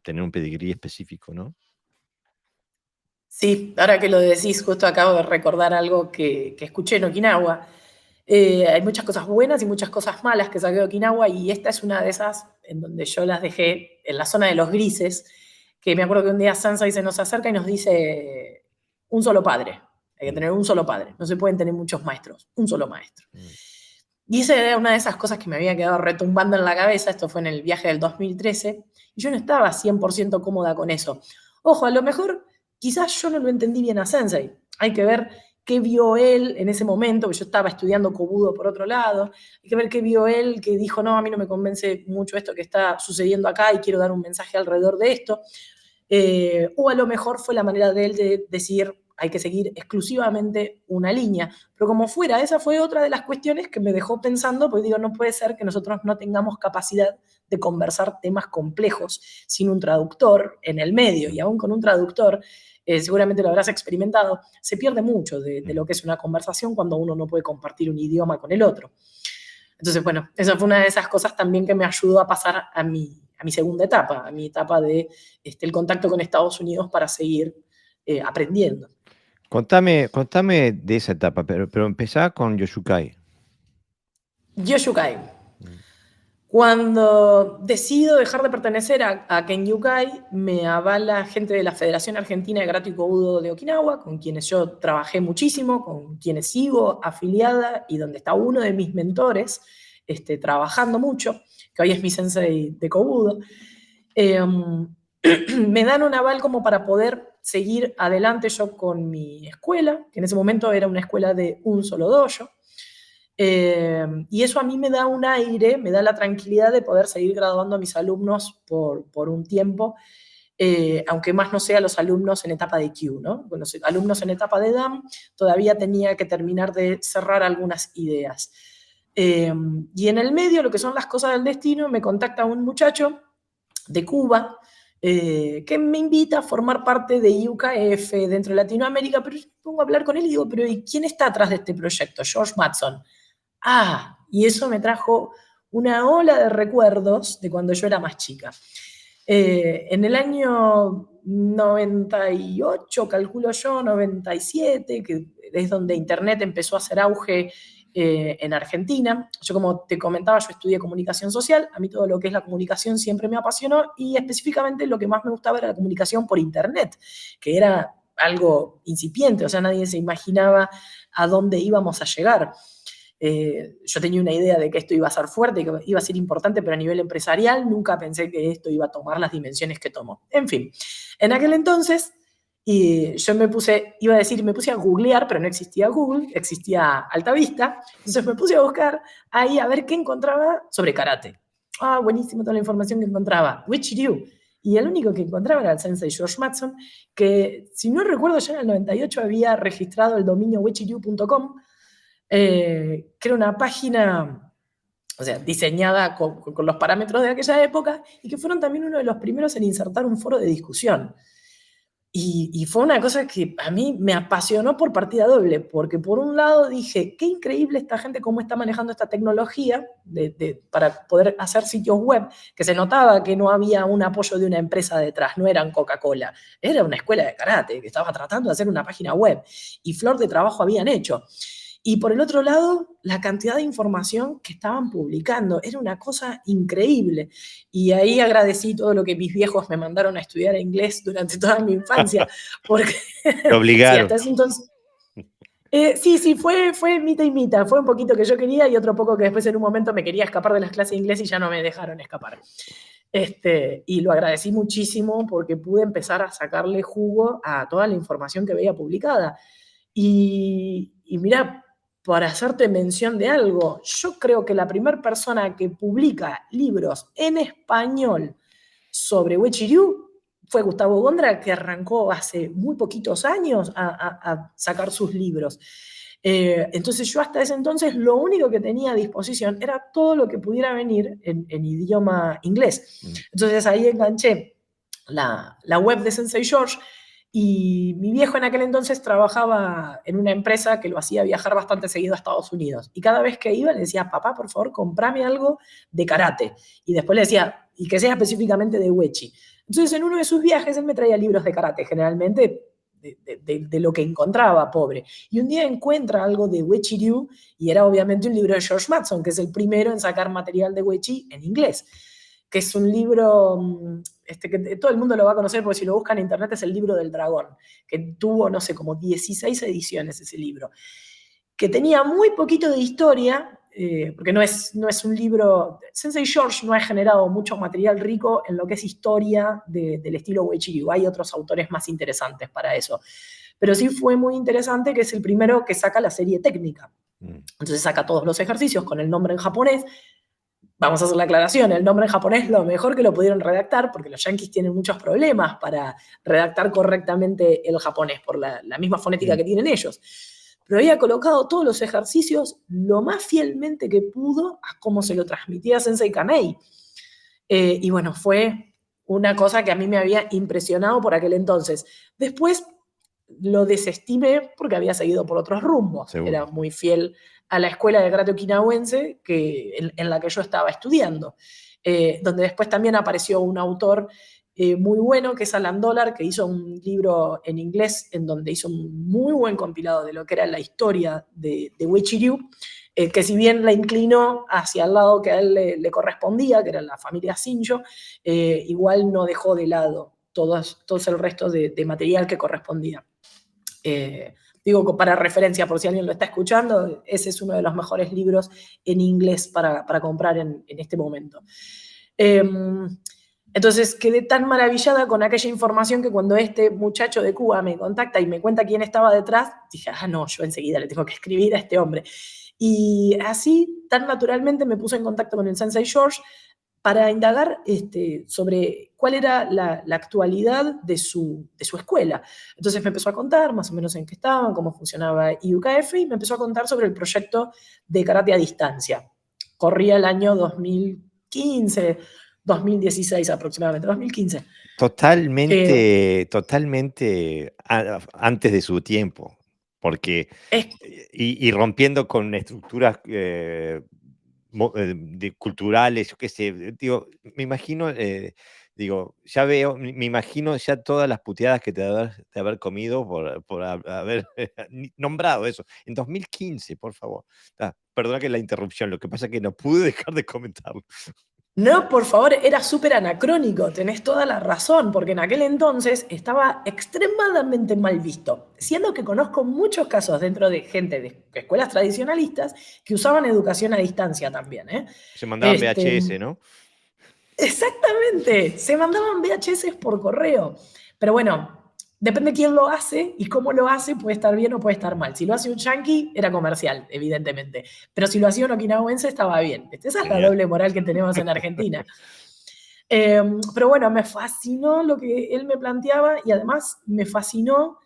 tener un pedigrí específico, ¿no? Sí, ahora que lo decís, justo acabo de recordar algo que escuché en Okinawa. Hay muchas cosas buenas y muchas cosas malas que saqué de Okinawa y esta es una de esas en donde yo las dejé en la zona de los grises, que me acuerdo que un día Sansei se nos acerca y nos dice un solo padre, hay que Mm, tener un solo padre, no se pueden tener muchos maestros, un solo maestro. mm, Y esa era una de esas cosas que me había quedado retumbando en la cabeza, esto fue en el viaje del 2013, y yo no estaba 100% cómoda con eso. Ojo, a lo mejor quizás yo no lo entendí bien a Sensei, hay que ver qué vio él en ese momento, que yo estaba estudiando Kobudo por otro lado, hay que ver qué vio él, que dijo, no, a mí no me convence mucho esto que está sucediendo acá y quiero dar un mensaje alrededor de esto. O a lo mejor fue la manera de él de decir, hay que seguir exclusivamente una línea. Pero como fuera, esa fue otra de las cuestiones que me dejó pensando, porque digo, no puede ser que nosotros no tengamos capacidad de conversar temas complejos sin un traductor en el medio. mm, Y aún con un traductor, seguramente lo habrás experimentado, se pierde mucho de lo mm. que es una conversación cuando uno no puede compartir un idioma con el otro. Entonces, bueno, esa fue una de esas cosas también que me ayudó a pasar a mi segunda etapa, a mi etapa de el contacto con Estados Unidos para seguir aprendiendo. Contame de esa etapa, pero empezá con Yoshukai. Yoshukai. Mm, Cuando decido dejar de pertenecer a Kenyukai, me avala gente de la Federación Argentina de Karate y Kobudo de Okinawa, con quienes yo trabajé muchísimo, con quienes sigo afiliada y donde está uno de mis mentores trabajando mucho, que hoy es mi sensei de Kobudo. Eh, Me dan un aval como para poder seguir adelante yo con mi escuela, que en ese momento era una escuela de un solo dojo. Y eso a mí me da un aire, me da la tranquilidad de poder seguir graduando a mis alumnos por un tiempo, aunque más no sea los alumnos en etapa de Q, ¿no? Con los alumnos en etapa de DAM todavía tenía que terminar de cerrar algunas ideas. Y en el medio, lo que son las cosas del destino, me contacta un muchacho de Cuba, que me invita a formar parte de IUKF dentro de Latinoamérica, pero yo me pongo a hablar con él y digo, pero ¿y quién está atrás de este proyecto? George Matson. Ah, y eso me trajo una ola de recuerdos de cuando yo era más chica. En el año 98, calculo yo, 97, que es donde Internet empezó a hacer auge en Argentina. Yo, como te comentaba, yo estudié comunicación social, a mí todo lo que es la comunicación siempre me apasionó y específicamente lo que más me gustaba era la comunicación por Internet, que era algo incipiente, o sea, nadie se imaginaba a dónde íbamos a llegar. Yo tenía una idea de que esto iba a ser fuerte, que iba a ser importante, pero a nivel empresarial nunca pensé que esto iba a tomar las dimensiones que tomó. En fin, en aquel entonces yo me puse a googlear, pero no existía Google, existía Altavista, entonces me puse a buscar ahí a ver qué encontraba sobre karate. Ah, buenísimo toda la información que encontraba. Wichiryu. Y el único que encontraba era el sensei George Matson, que si no recuerdo ya en el 98 había registrado el dominio wichiryu.com, que era una página o sea, diseñada con los parámetros de aquella época, y que fueron también uno de los primeros en insertar un foro de discusión. Y fue una cosa que a mí me apasionó por partida doble, porque por un lado dije, qué increíble esta gente, cómo está manejando esta tecnología para poder hacer sitios web, que se notaba que no había un apoyo de una empresa detrás, no eran Coca-Cola, era una escuela de karate que estaba tratando de hacer una página web, y flor de trabajo habían hecho. Y por el otro lado, la cantidad de información que estaban publicando era una cosa increíble. Y ahí agradecí todo lo que mis viejos me mandaron a estudiar inglés durante toda mi infancia, porque Te sí, obligaron. hasta ese entonces... sí, fue mitad y mitad. Fue un poquito que yo quería y otro poco que después en un momento me quería escapar de las clases de inglés y ya no me dejaron escapar. Y lo agradecí muchísimo porque pude empezar a sacarle jugo a toda la información que veía publicada. Y mira, para hacerte mención de algo, yo creo que la primera persona que publica libros en español sobre Wechiriu fue Gustavo Gondra, que arrancó hace muy poquitos años a sacar sus libros. Entonces yo hasta ese entonces lo único que tenía a disposición era todo lo que pudiera venir en idioma inglés. Entonces ahí enganché la web de Sensei George, y mi viejo en aquel entonces trabajaba en una empresa que lo hacía viajar bastante seguido a Estados Unidos. Y cada vez que iba le decía, papá, por favor, comprame algo de karate. Y después le decía, y que sea específicamente de Wechi. Entonces en uno de sus viajes él me traía libros de karate, generalmente de lo que encontraba, pobre. Y un día encuentra algo de Wechi Ryu, y era obviamente un libro de George Mattson, que es el primero en sacar material de Wechi en inglés, que es un libro que todo el mundo lo va a conocer porque si lo buscan en internet es el libro del dragón, que tuvo, no sé, como 16 ediciones ese libro, que tenía muy poquito de historia, porque no es un libro... Sensei George no ha generado mucho material rico en lo que es historia del estilo Uechi-Ryu. Hay otros autores más interesantes para eso. Pero sí fue muy interesante que es el primero que saca la serie técnica. Entonces saca todos los ejercicios con el nombre en japonés. Vamos a hacer la aclaración, el nombre en japonés es lo mejor que lo pudieron redactar, porque los yanquis tienen muchos problemas para redactar correctamente el japonés, por la misma fonética que tienen ellos. Pero había colocado todos los ejercicios lo más fielmente que pudo a cómo se lo transmitía Sensei Kanei. Y bueno, fue una cosa que a mí me había impresionado por aquel entonces. Después lo desestimé porque había seguido por otros rumbos. Seguro. Era muy fiel a la escuela de karate okinawense en la que yo estaba estudiando, donde después también apareció un autor muy bueno, que es Alan Dollar, que hizo un libro en inglés en donde hizo un muy buen compilado de lo que era la historia de Uechi-Ryu, que si bien la inclinó hacia el lado que a él le correspondía, que era la familia Shinjo, igual no dejó de lado todo el resto de material que correspondía. Digo, para referencia, por si alguien lo está escuchando, ese es uno de los mejores libros en inglés para comprar en este momento. Entonces quedé tan maravillada con aquella información que cuando este muchacho de Cuba me contacta y me cuenta quién estaba detrás, dije, no, yo enseguida le tengo que escribir a este hombre. Y así, tan naturalmente, me puse en contacto con el Sensei George para indagar sobre cuál era la actualidad de su escuela. Entonces me empezó a contar más o menos en qué estaban, cómo funcionaba IUKF, y me empezó a contar sobre el proyecto de karate a distancia. Corría el año 2015, 2016 aproximadamente, 2015. Totalmente antes de su tiempo, porque y rompiendo con estructuras culturales, yo qué sé, digo, me imagino, ya veo, me imagino ya todas las puteadas que te de haber comido por haber nombrado eso. En 2015, por favor. Perdona que la interrupción, lo que pasa es que no pude dejar de comentarlo. No, por favor, era súper anacrónico, tenés toda la razón, porque en aquel entonces estaba extremadamente mal visto, siendo que conozco muchos casos dentro de gente de escuelas tradicionalistas que usaban educación a distancia también. Se mandaban VHS, ¿no? Exactamente, se mandaban VHS por correo, pero bueno, depende de quién lo hace y cómo lo hace, puede estar bien o puede estar mal. Si lo hace un yankee, era comercial, evidentemente. Pero si lo hacía un okinawense, estaba bien. Esa es la doble moral que tenemos en Argentina. Pero bueno, me fascinó lo que él me planteaba y además me fascinó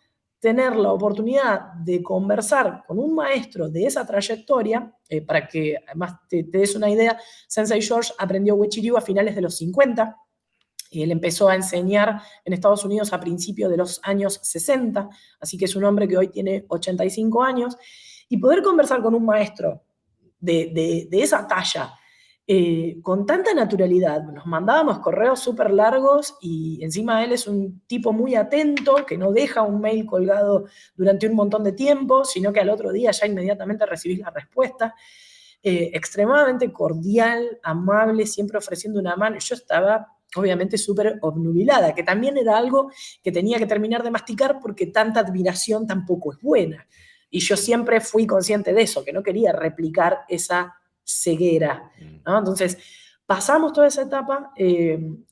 tener la oportunidad de conversar con un maestro de esa trayectoria, para que además te des una idea, Sensei George aprendió Uechi-Ryu a finales de los 50, y él empezó a enseñar en Estados Unidos a principios de los años 60, así que es un hombre que hoy tiene 85 años, y poder conversar con un maestro de esa talla, con tanta naturalidad. Nos mandábamos correos súper largos y encima él es un tipo muy atento, que no deja un mail colgado durante un montón de tiempo, sino que al otro día ya inmediatamente recibís la respuesta. Extremadamente cordial, amable, siempre ofreciendo una mano. Yo estaba obviamente súper obnubilada, que también era algo que tenía que terminar de masticar porque tanta admiración tampoco es buena. Y yo siempre fui consciente de eso, que no quería replicar esa ceguera, ¿no? Entonces, pasamos toda esa etapa,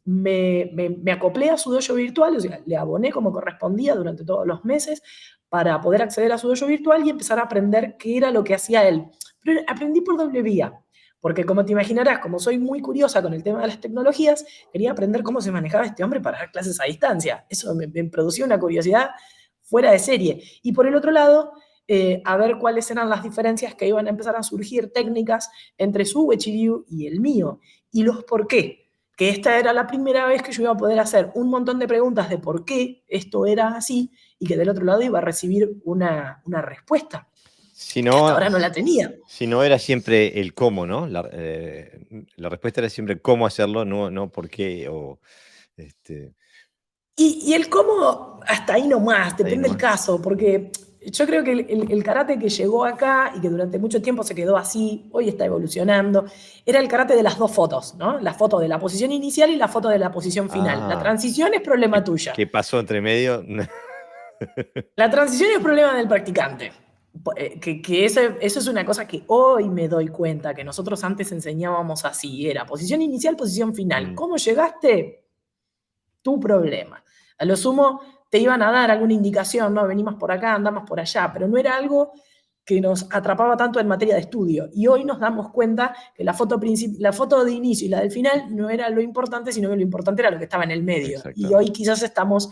me acoplé a su dojo virtual, o sea, le aboné como correspondía durante todos los meses para poder acceder a su dojo virtual y empezar a aprender qué era lo que hacía él. Pero aprendí por doble vía, porque como te imaginarás, como soy muy curiosa con el tema de las tecnologías, quería aprender cómo se manejaba este hombre para dar clases a distancia. Eso me producía una curiosidad fuera de serie. Y por el otro lado, a ver cuáles eran las diferencias que iban a empezar a surgir técnicas entre su Uechi-Ryu y el mío, y los por qué. Que esta era la primera vez que yo iba a poder hacer un montón de preguntas de por qué esto era así, y que del otro lado iba a recibir una respuesta. Si Que hasta no, ahora no la tenía. si no era siempre el cómo, ¿no? La respuesta era siempre cómo hacerlo, no por qué. Y el cómo, hasta ahí nomás, Hasta ahí depende del nomás. caso, porque yo creo que el karate que llegó acá y que durante mucho tiempo se quedó así, hoy está evolucionando, era el karate de las dos fotos, ¿no? La foto de la posición inicial y la foto de la posición final. La Ah, transición es problema tuya. ¿qué pasó entre medio? La transición es problema del practicante. Que eso es una cosa que hoy me doy cuenta, que nosotros antes enseñábamos así, era posición inicial, posición final. Mm, ¿Cómo llegaste? Tu problema. A lo sumo te iban a dar alguna indicación, ¿no? Venimos por acá, andamos por allá, pero no era algo que nos atrapaba tanto en materia de estudio. Y hoy nos damos cuenta que la foto de inicio y la del final no era lo importante, sino que lo importante era lo que estaba en el medio. Y hoy exactamente. quizás estamos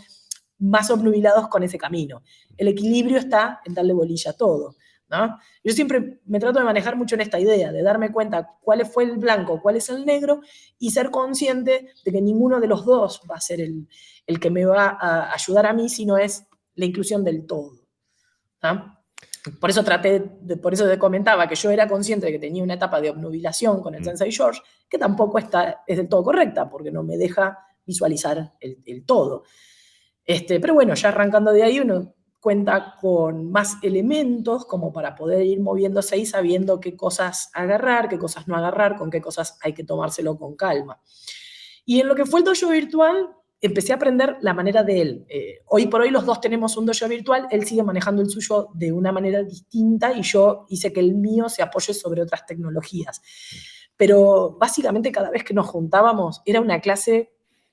más obnubilados con ese camino. El equilibrio está en darle bolilla a todo, ¿no? Yo siempre me trato de manejar mucho en esta idea, de darme cuenta cuál fue el blanco, cuál es el negro, y ser consciente de que ninguno de los dos va a ser el que me va a ayudar a mí, sino es la inclusión del todo, ¿no? Por eso por eso te comentaba que yo era consciente de que tenía una etapa de obnubilación con el Mm. Sensei George, que tampoco es del todo correcta, porque no me deja visualizar el todo. Pero bueno, ya arrancando de ahí uno cuenta con más elementos como para poder ir moviéndose y sabiendo qué cosas agarrar, qué cosas no agarrar, con qué cosas hay que tomárselo con calma. Y en lo que fue el dojo virtual, empecé a aprender la manera de él. Hoy por hoy los dos tenemos un dojo virtual, él sigue manejando el suyo de una manera distinta y yo hice que el mío se apoye sobre otras tecnologías. Pero básicamente cada vez que nos juntábamos era una clase.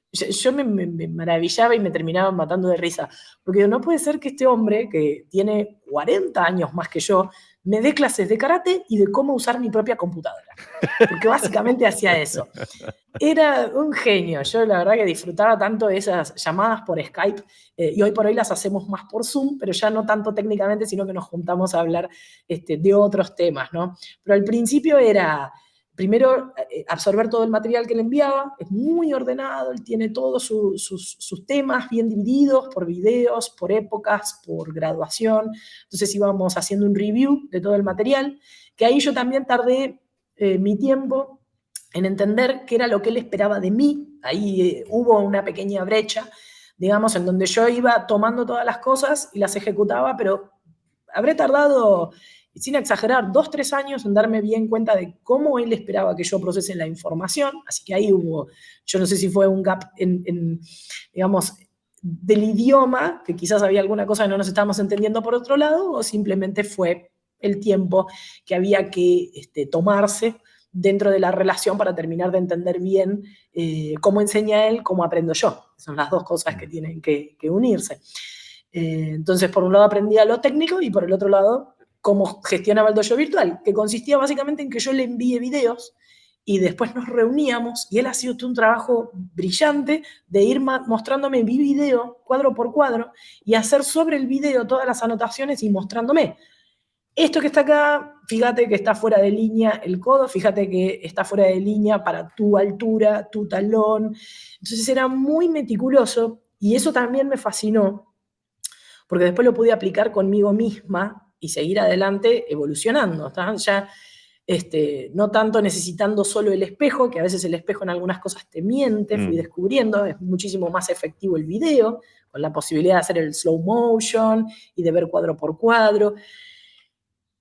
Yo me maravillaba y me terminaba matando de risa, porque no puede ser que este hombre, que tiene 40 años más que yo, me dé clases de karate y de cómo usar mi propia computadora, porque básicamente hacía eso. Era un genio. Yo la verdad que disfrutaba tanto de esas llamadas por Skype, y hoy por hoy las hacemos más por Zoom, pero ya no tanto técnicamente, sino que nos juntamos a hablar de otros temas, ¿no? Pero al principio era, primero, absorber todo el material que le enviaba. Es muy ordenado, él tiene todos sus temas bien divididos por videos, por épocas, por graduación. Entonces íbamos haciendo un review de todo el material, que ahí yo también tardé mi tiempo en entender qué era lo que él esperaba de mí. Ahí hubo una pequeña brecha, digamos, en donde yo iba tomando todas las cosas y las ejecutaba, pero habré tardado, sin exagerar, 2, 3 años en darme bien cuenta de cómo él esperaba que yo procese la información. Así que ahí hubo, yo no sé si fue un gap digamos, del idioma, que quizás había alguna cosa que no nos estábamos entendiendo por otro lado, o simplemente fue el tiempo que había que tomarse dentro de la relación para terminar de entender bien cómo enseña él, cómo aprendo yo. Son las dos cosas que tienen que unirse. Entonces, por un lado aprendía lo técnico y por el otro lado cómo gestionaba el dojo virtual, que consistía básicamente en que yo le envíe videos y después nos reuníamos y él ha sido todo un trabajo brillante de ir mostrándome mi video cuadro por cuadro y hacer sobre el video todas las anotaciones y mostrándome. Esto que está acá, fíjate que está fuera de línea el codo, fíjate que está fuera de línea para tu altura, tu talón. Entonces era muy meticuloso y eso también me fascinó, porque después lo pude aplicar conmigo misma y seguir adelante evolucionando. Ya no tanto necesitando solo el espejo, que a veces el espejo en algunas cosas te miente, fui descubriendo, es muchísimo más efectivo el video, con la posibilidad de hacer el slow motion y de ver cuadro por cuadro.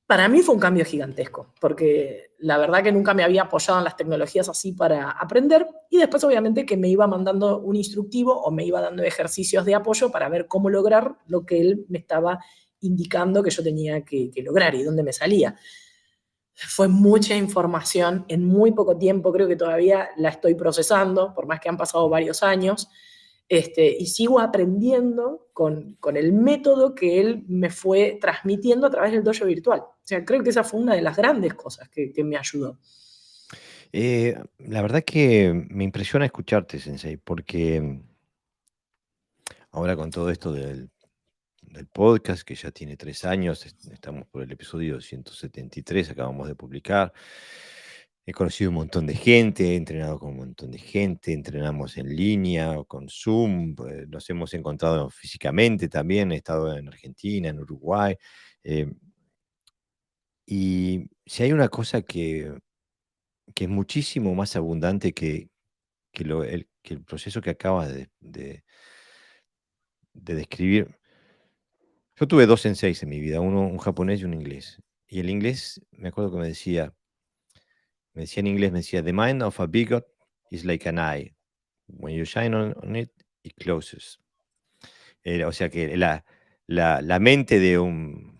Para mí fue un cambio gigantesco, porque la verdad que nunca me había apoyado en las tecnologías así para aprender, y después obviamente que me iba mandando un instructivo o me iba dando ejercicios de apoyo para ver cómo lograr lo que él me estaba indicando que yo tenía que lograr y dónde me salía. Fue mucha información en muy poco tiempo, creo que todavía la estoy procesando, por más que han pasado varios años, y sigo aprendiendo con el método que él me fue transmitiendo a través del dojo virtual. O sea, creo que esa fue una de las grandes cosas que me ayudó. La verdad que me impresiona escucharte, Sensei, porque ahora con todo esto del podcast, que ya tiene 3 años, estamos por el episodio 173, acabamos de publicar. He conocido un montón de gente, he entrenado con un montón de gente, entrenamos en línea, con Zoom, nos hemos encontrado físicamente también, he estado en Argentina, en Uruguay. eh, y si hay una cosa que es muchísimo más abundante que el proceso que acabas de describir. Yo tuve dos senseis en mi vida, uno un japonés y un inglés. Y el inglés, me acuerdo que me decía en inglés, me decía, "The mind of a bigot is like an eye. When you shine on it, it closes." O sea que la mente de un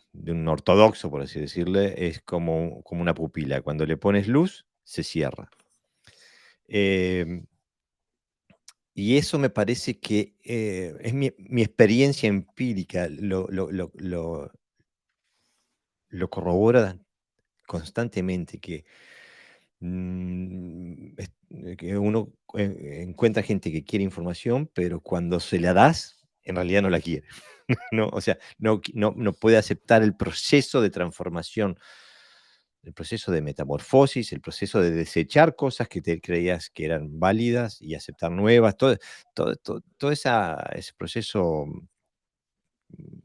ortodoxo, por así decirle, es como una pupila. Cuando le pones luz, se cierra. Em, y eso me parece que es mi experiencia empírica, lo corrobora constantemente, que uno encuentra gente que quiere información, pero cuando se la das, en realidad no la quiere. ¿No? O sea, no puede aceptar el proceso de transformación, el proceso de metamorfosis, el proceso de desechar cosas que te creías que eran válidas y aceptar nuevas, todo ese proceso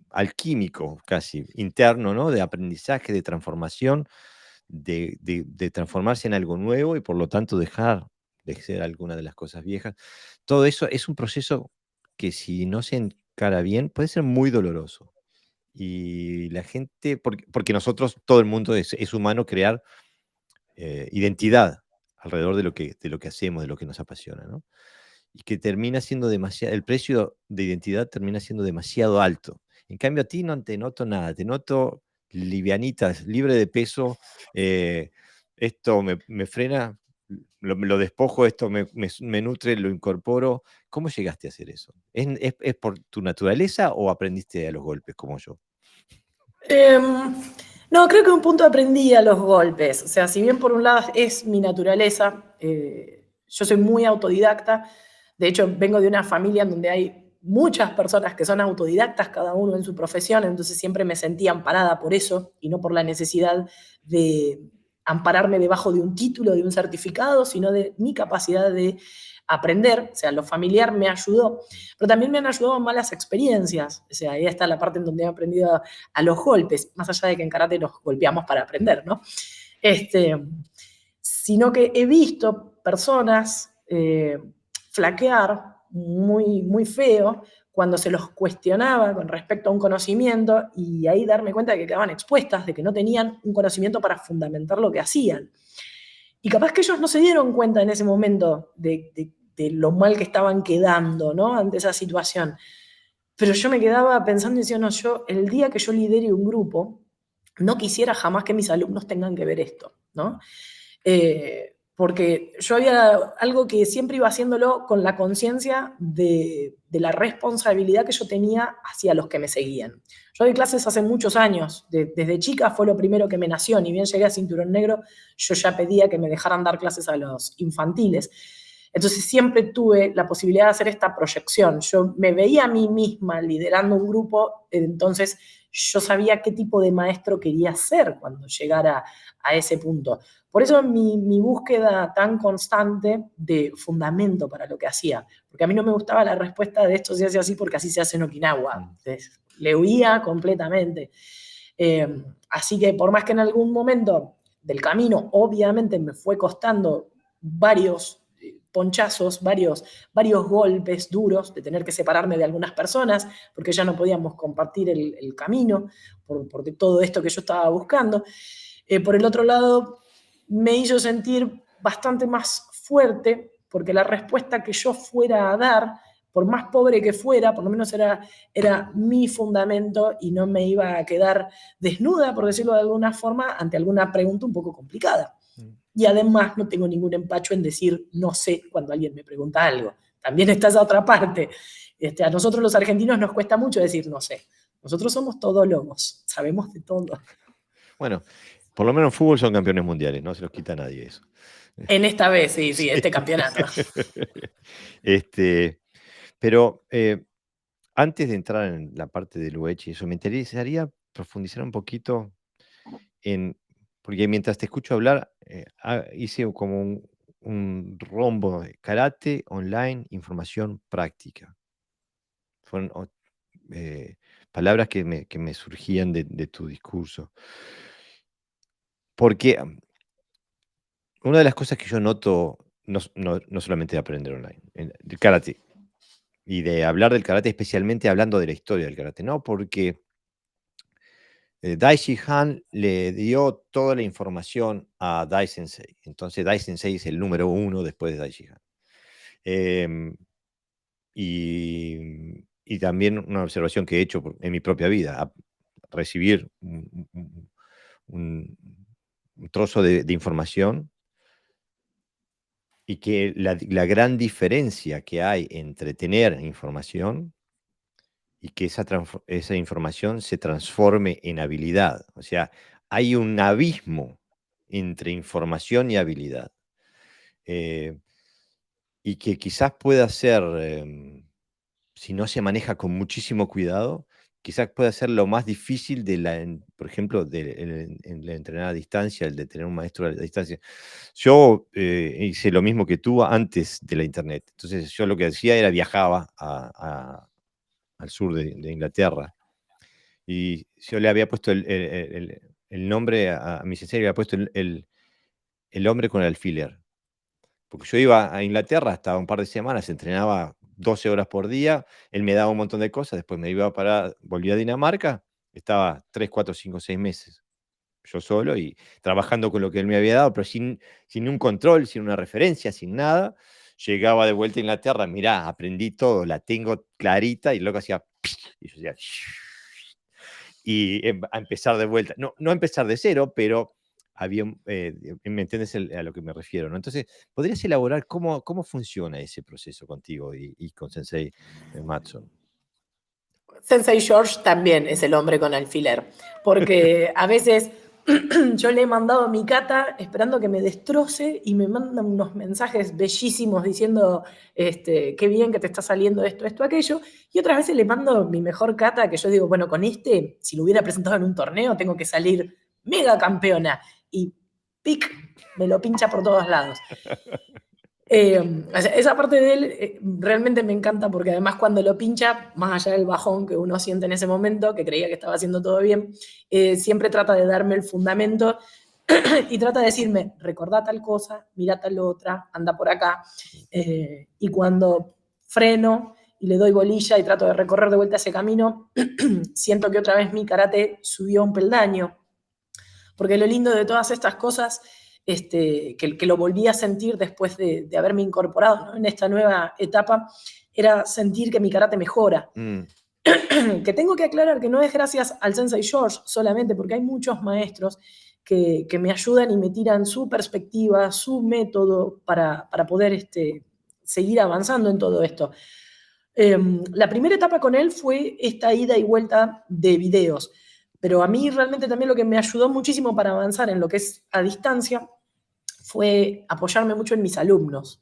alquímico casi, interno, ¿no? De aprendizaje, de transformación, de transformarse en algo nuevo y por lo tanto dejar de ser alguna de las cosas viejas. Todo eso es un proceso que si no se encara bien puede ser muy doloroso. Y la gente, porque nosotros, todo el mundo es humano crear identidad alrededor de lo que hacemos, de lo que nos apasiona, ¿no? Y que termina siendo demasiado, el precio de identidad termina siendo demasiado alto. En cambio, a ti no te noto nada, te noto livianita, libre de peso. Esto me frena, lo despojo, esto me nutre, lo incorporo. ¿Cómo llegaste a hacer eso? ¿Es por tu naturaleza o aprendiste a los golpes como yo? No, creo que un punto aprendí a los golpes. O sea, si bien por un lado es mi naturaleza, yo soy muy autodidacta. De hecho, vengo de una familia en donde hay muchas personas que son autodidactas, cada uno en su profesión, entonces siempre me sentí amparada por eso y no por la necesidad de ampararme debajo de un título, de un certificado, sino de mi capacidad de aprender. O sea, lo familiar me ayudó, pero también me han ayudado malas experiencias. O sea, ahí está la parte en donde he aprendido a los golpes, más allá de que en karate nos golpeamos para aprender, ¿no? Sino que he visto personas flaquear muy, muy feo cuando se los cuestionaba con respecto a un conocimiento y ahí darme cuenta de que quedaban expuestas, de que no tenían un conocimiento para fundamentar lo que hacían. Y capaz que ellos no se dieron cuenta en ese momento de lo mal que estaban quedando, ¿no? Ante esa situación. Pero yo me quedaba pensando y diciendo, no, yo el día que yo lidere un grupo, no quisiera jamás que mis alumnos tengan que ver esto, ¿no? Porque yo había algo que siempre iba haciéndolo con la conciencia de la responsabilidad que yo tenía hacia los que me seguían. Yo Yo doy clases hace muchos años, desde chica fue lo primero que me nació, ni bien llegué a cinturón negro, yo ya pedía que me dejaran dar clases a los infantiles. Entonces siempre tuve la posibilidad de hacer esta proyección. Yo me veía a mí misma liderando un grupo, entonces yo sabía qué tipo de maestro quería ser cuando llegara a ese punto. Por eso mi búsqueda tan constante de fundamento para lo que hacía, porque a mí no me gustaba la respuesta de esto se hace así porque así se hace en Okinawa. Entonces, le huía completamente. Así que por más que en algún momento del camino, obviamente me fue costando varios ponchazos, varios golpes duros de tener que separarme de algunas personas, porque ya no podíamos compartir el camino por todo esto que yo estaba buscando. Por el otro lado, me hizo sentir bastante más fuerte, porque la respuesta que yo fuera a dar, por más pobre que fuera, por lo menos era mi fundamento y no me iba a quedar desnuda, por decirlo de alguna forma, ante alguna pregunta un poco complicada. Y además no tengo ningún empacho en decir no sé cuando alguien me pregunta algo. También está esa otra parte. A nosotros los argentinos nos cuesta mucho decir no sé. Nosotros somos todólogos, sabemos de todo. Bueno, por lo menos en fútbol son campeones mundiales, no se los quita a nadie eso. En esta vez, sí, Sí. este campeonato. Pero antes de entrar en la parte del UH, eso me interesaría profundizar un poquito porque mientras te escucho hablar, hice como un rombo de karate, online, información práctica. Fueron palabras que me surgían de tu discurso. Porque una de las cosas que yo noto, no solamente de aprender online, del karate, y de hablar del karate, especialmente hablando de la historia del karate, ¿no? Porque Daishi Han le dio toda la información a Dai Sensei. Entonces Dai Sensei es el número 1 después de Daishi Han. Y también una observación que he hecho en mi propia vida, recibir un trozo de información y que la gran diferencia que hay entre tener información y que esa información se transforme en habilidad. O sea, hay un abismo entre información y habilidad. Y que quizás pueda ser, si no se maneja con muchísimo cuidado, quizás pueda ser lo más difícil por ejemplo, en la entrenar a distancia, el de tener un maestro a distancia. Yo hice lo mismo que tú antes de la internet. Entonces yo lo que hacía era viajaba al sur de Inglaterra. Y yo le había puesto el nombre a mi sensei, le había puesto el hombre con el alfiler. Porque yo iba a Inglaterra hasta un par de semanas, entrenaba 12 horas por día, él me daba un montón de cosas, después me iba volvía a Dinamarca, estaba 3, 4, 5, 6 meses, yo solo y trabajando con lo que él me había dado, pero sin un control, sin una referencia, sin nada. Llegaba de vuelta a Inglaterra, mirá, aprendí todo, la tengo clarita, y luego hacía, y yo hacía, y a empezar de vuelta. No empezar de cero, pero había, ¿me entiendes a lo que me refiero? ¿No? Entonces, ¿podrías elaborar cómo funciona ese proceso contigo y con Sensei Matson? Sensei George también es el hombre con alfiler, porque a veces yo le he mandado mi kata esperando que me destroce y me mandan unos mensajes bellísimos diciendo qué bien que te está saliendo esto, aquello, y otras veces le mando mi mejor kata que yo digo, bueno, con este, si lo hubiera presentado en un torneo, tengo que salir mega campeona, y pic, me lo pincha por todos lados. Esa parte de él realmente me encanta porque además cuando lo pincha, más allá del bajón que uno siente en ese momento, que creía que estaba haciendo todo bien, siempre trata de darme el fundamento y trata de decirme, recordá tal cosa, mira tal otra, anda por acá. Y cuando freno y le doy bolilla y trato de recorrer de vuelta ese camino, siento que otra vez mi karate subió un peldaño. Porque lo lindo de todas estas cosas, que lo volví a sentir después de haberme incorporado, ¿no?, en esta nueva etapa, era sentir que mi karate mejora. Que tengo que aclarar que no es gracias al Sensei George solamente, porque hay muchos maestros que me ayudan y me tiran su perspectiva, su método para poder seguir avanzando en todo esto. La primera etapa con él fue esta ida y vuelta de videos, pero a mí realmente también lo que me ayudó muchísimo para avanzar en lo que es a distancia fue apoyarme mucho en mis alumnos.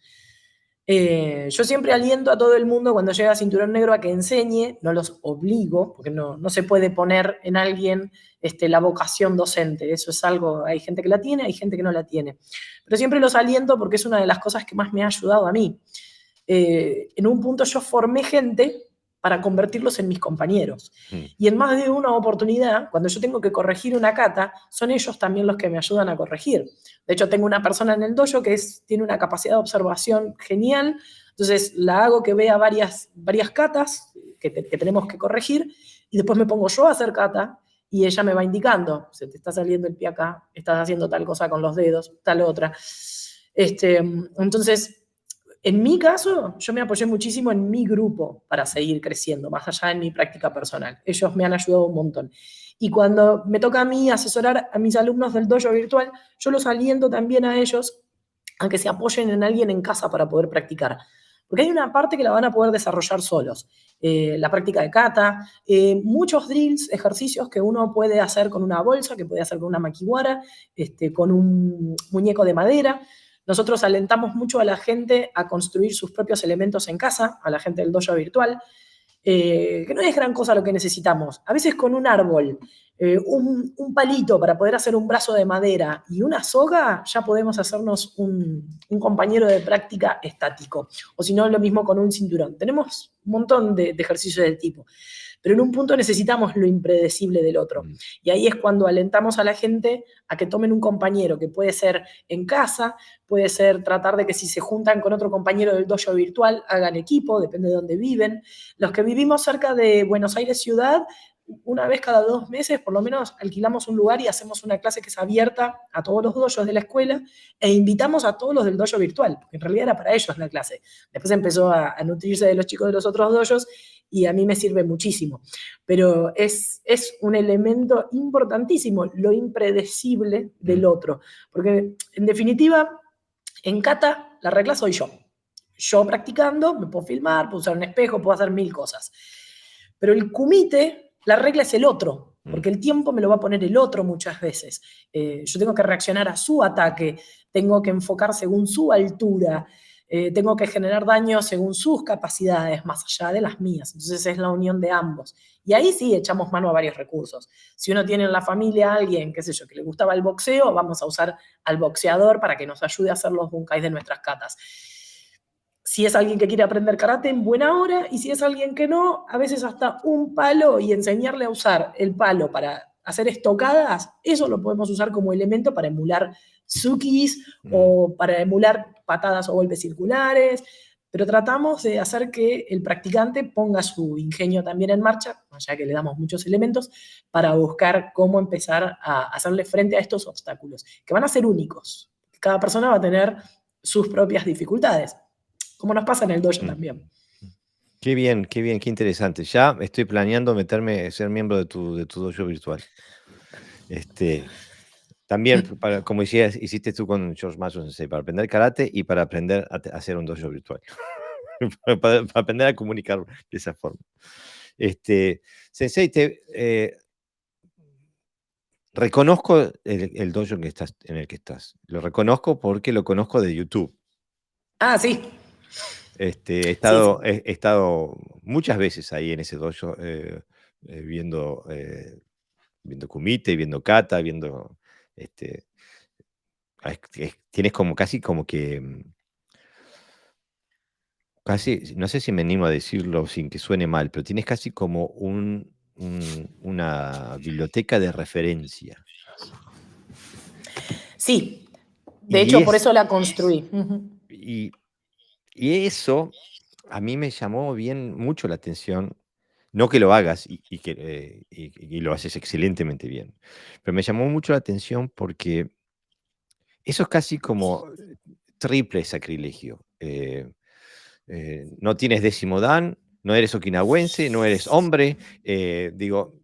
Yo siempre aliento a todo el mundo cuando llega a cinturón negro a que enseñe, no los obligo, porque no se puede poner en alguien la vocación docente, eso es algo, hay gente que la tiene, hay gente que no la tiene, pero siempre los aliento porque es una de las cosas que más me ha ayudado a mí. En un punto yo formé gente para convertirlos en mis compañeros. Y en más de una oportunidad, cuando yo tengo que corregir una cata, son ellos también los que me ayudan a corregir. De hecho, tengo una persona en el dojo que tiene una capacidad de observación genial, entonces la hago que vea varias catas que tenemos que corregir, y después me pongo yo a hacer cata, y ella me va indicando, se te está saliendo el pie acá, estás haciendo tal cosa con los dedos, tal otra. Entonces, en mi caso, yo me apoyé muchísimo en mi grupo para seguir creciendo, más allá de mi práctica personal. Ellos me han ayudado un montón. Y cuando me toca a mí asesorar a mis alumnos del dojo virtual, yo los aliento también a ellos a que se apoyen en alguien en casa para poder practicar. Porque hay una parte que la van a poder desarrollar solos. La práctica de kata, muchos drills, ejercicios que uno puede hacer con una bolsa, que puede hacer con una makiwara, con un muñeco de madera. Nosotros alentamos mucho a la gente a construir sus propios elementos en casa, a la gente del dojo virtual, que no es gran cosa lo que necesitamos. A veces con un árbol, un palito para poder hacer un brazo de madera y una soga, ya podemos hacernos un compañero de práctica estático. O si no, lo mismo con un cinturón. Tenemos un montón de ejercicios del tipo. Pero en un punto necesitamos lo impredecible del otro. Y ahí es cuando alentamos a la gente a que tomen un compañero, que puede ser en casa, puede ser tratar de que si se juntan con otro compañero del dojo virtual, hagan equipo, depende de dónde viven. Los que vivimos cerca de Buenos Aires ciudad, una vez cada 2 meses, por lo menos, alquilamos un lugar y hacemos una clase que es abierta a todos los dojos de la escuela e invitamos a todos los del dojo virtual, porque en realidad era para ellos la clase. Después empezó a nutrirse de los chicos de los otros dojos y a mí me sirve muchísimo. Pero es un elemento importantísimo, lo impredecible del otro. Porque, en definitiva, en kata la regla soy yo. Yo practicando, me puedo filmar, puedo usar un espejo, puedo hacer 1000 cosas. Pero el kumite, la regla es el otro, porque el tiempo me lo va a poner el otro muchas veces. Yo tengo que reaccionar a su ataque, tengo que enfocar según su altura, tengo que generar daño según sus capacidades, más allá de las mías. Entonces es la unión de ambos. Y ahí sí echamos mano a varios recursos. Si uno tiene en la familia a alguien, qué sé yo, que le gustaba el boxeo, vamos a usar al boxeador para que nos ayude a hacer los bunkais de nuestras katas. Si es alguien que quiere aprender karate, en buena hora, y si es alguien que no, a veces hasta un palo y enseñarle a usar el palo para hacer estocadas, eso lo podemos usar como elemento para emular tsukis o para emular patadas o golpes circulares, pero tratamos de hacer que el practicante ponga su ingenio también en marcha, ya que le damos muchos elementos, para buscar cómo empezar a hacerle frente a estos obstáculos, que van a ser únicos. Cada persona va a tener sus propias dificultades, como nos pasa en el dojo también. Qué bien, qué interesante. Ya estoy planeando ser miembro de tu dojo virtual. También, como decías, hiciste tú con George Mason Sensei, para aprender karate y para aprender a hacer un dojo virtual. para aprender a comunicar de esa forma. Sensei, reconozco el dojo en el que estás. Lo reconozco porque lo conozco de YouTube. Ah, sí. He estado muchas veces ahí en ese dojo viendo kumite, viendo kata, viendo tienes como casi como que casi, no sé si me animo a decirlo sin que suene mal, pero tienes casi como una biblioteca de referencia. Sí, de hecho por eso la construí. Y eso a mí me llamó mucho la atención. No que lo hagas y lo haces excelentemente bien, pero me llamó mucho la atención porque eso es casi como triple sacrilegio. No tienes décimo dan, no eres okinawense, no eres hombre. Digo,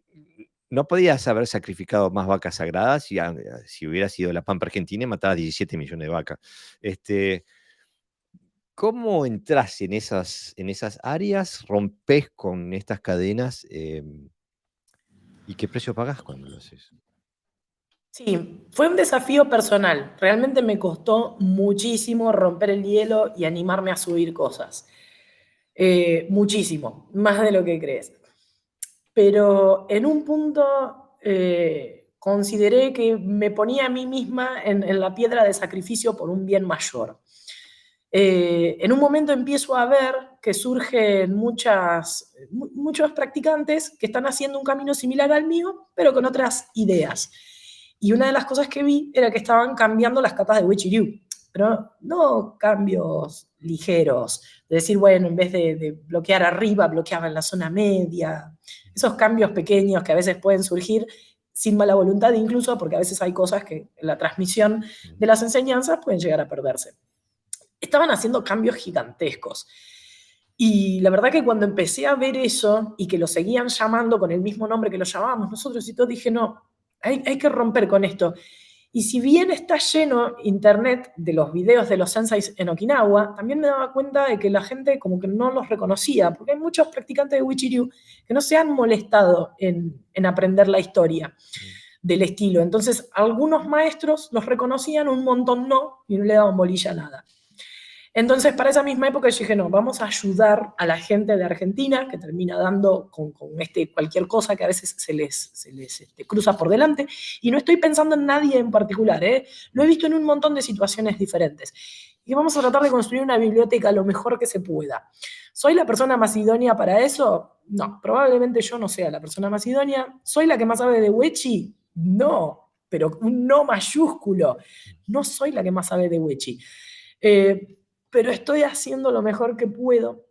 no podías haber sacrificado más vacas sagradas si hubiera sido la Pampa Argentina y matabas 17 millones de vacas. ¿Cómo entras en esas áreas? ¿Rompes con estas cadenas? ¿Y qué precio pagás cuando lo haces? Sí, fue un desafío personal. Realmente me costó muchísimo romper el hielo y animarme a subir cosas. Muchísimo, más de lo que crees. Pero en un punto consideré que me ponía a mí misma en la piedra de sacrificio por un bien mayor. En un momento empiezo a ver que surgen muchos practicantes que están haciendo un camino similar al mío, pero con otras ideas. Y una de las cosas que vi era que estaban cambiando las catas de Witchy Liu, pero no cambios ligeros, de decir, bueno, en vez de bloquear arriba, bloqueaba en la zona media, esos cambios pequeños que a veces pueden surgir sin mala voluntad incluso, porque a veces hay cosas que en la transmisión de las enseñanzas pueden llegar a perderse. Estaban haciendo cambios gigantescos. Y la verdad que cuando empecé a ver eso y que lo seguían llamando con el mismo nombre que lo llamábamos nosotros y todo, dije, no, hay que romper con esto. Y si bien está lleno internet de los videos de los senseis en Okinawa, también me daba cuenta de que la gente como que no los reconocía, porque hay muchos practicantes de Witchy-Ryu que no se han molestado en aprender la historia del estilo. Entonces, algunos maestros los reconocían, un montón no, y no le daban bolilla a nada. Entonces, para esa misma época yo dije, no, vamos a ayudar a la gente de Argentina, que termina dando con cualquier cosa que a veces se les cruza por delante, y no estoy pensando en nadie en particular, ¿eh? Lo he visto en un montón de situaciones diferentes. Y vamos a tratar de construir una biblioteca lo mejor que se pueda. ¿Soy la persona más idónea para eso? No, probablemente yo no sea la persona más idónea. ¿Soy la que más sabe de Wechi? No, pero un no mayúsculo. No soy la que más sabe de Wechi. Pero estoy haciendo lo mejor que puedo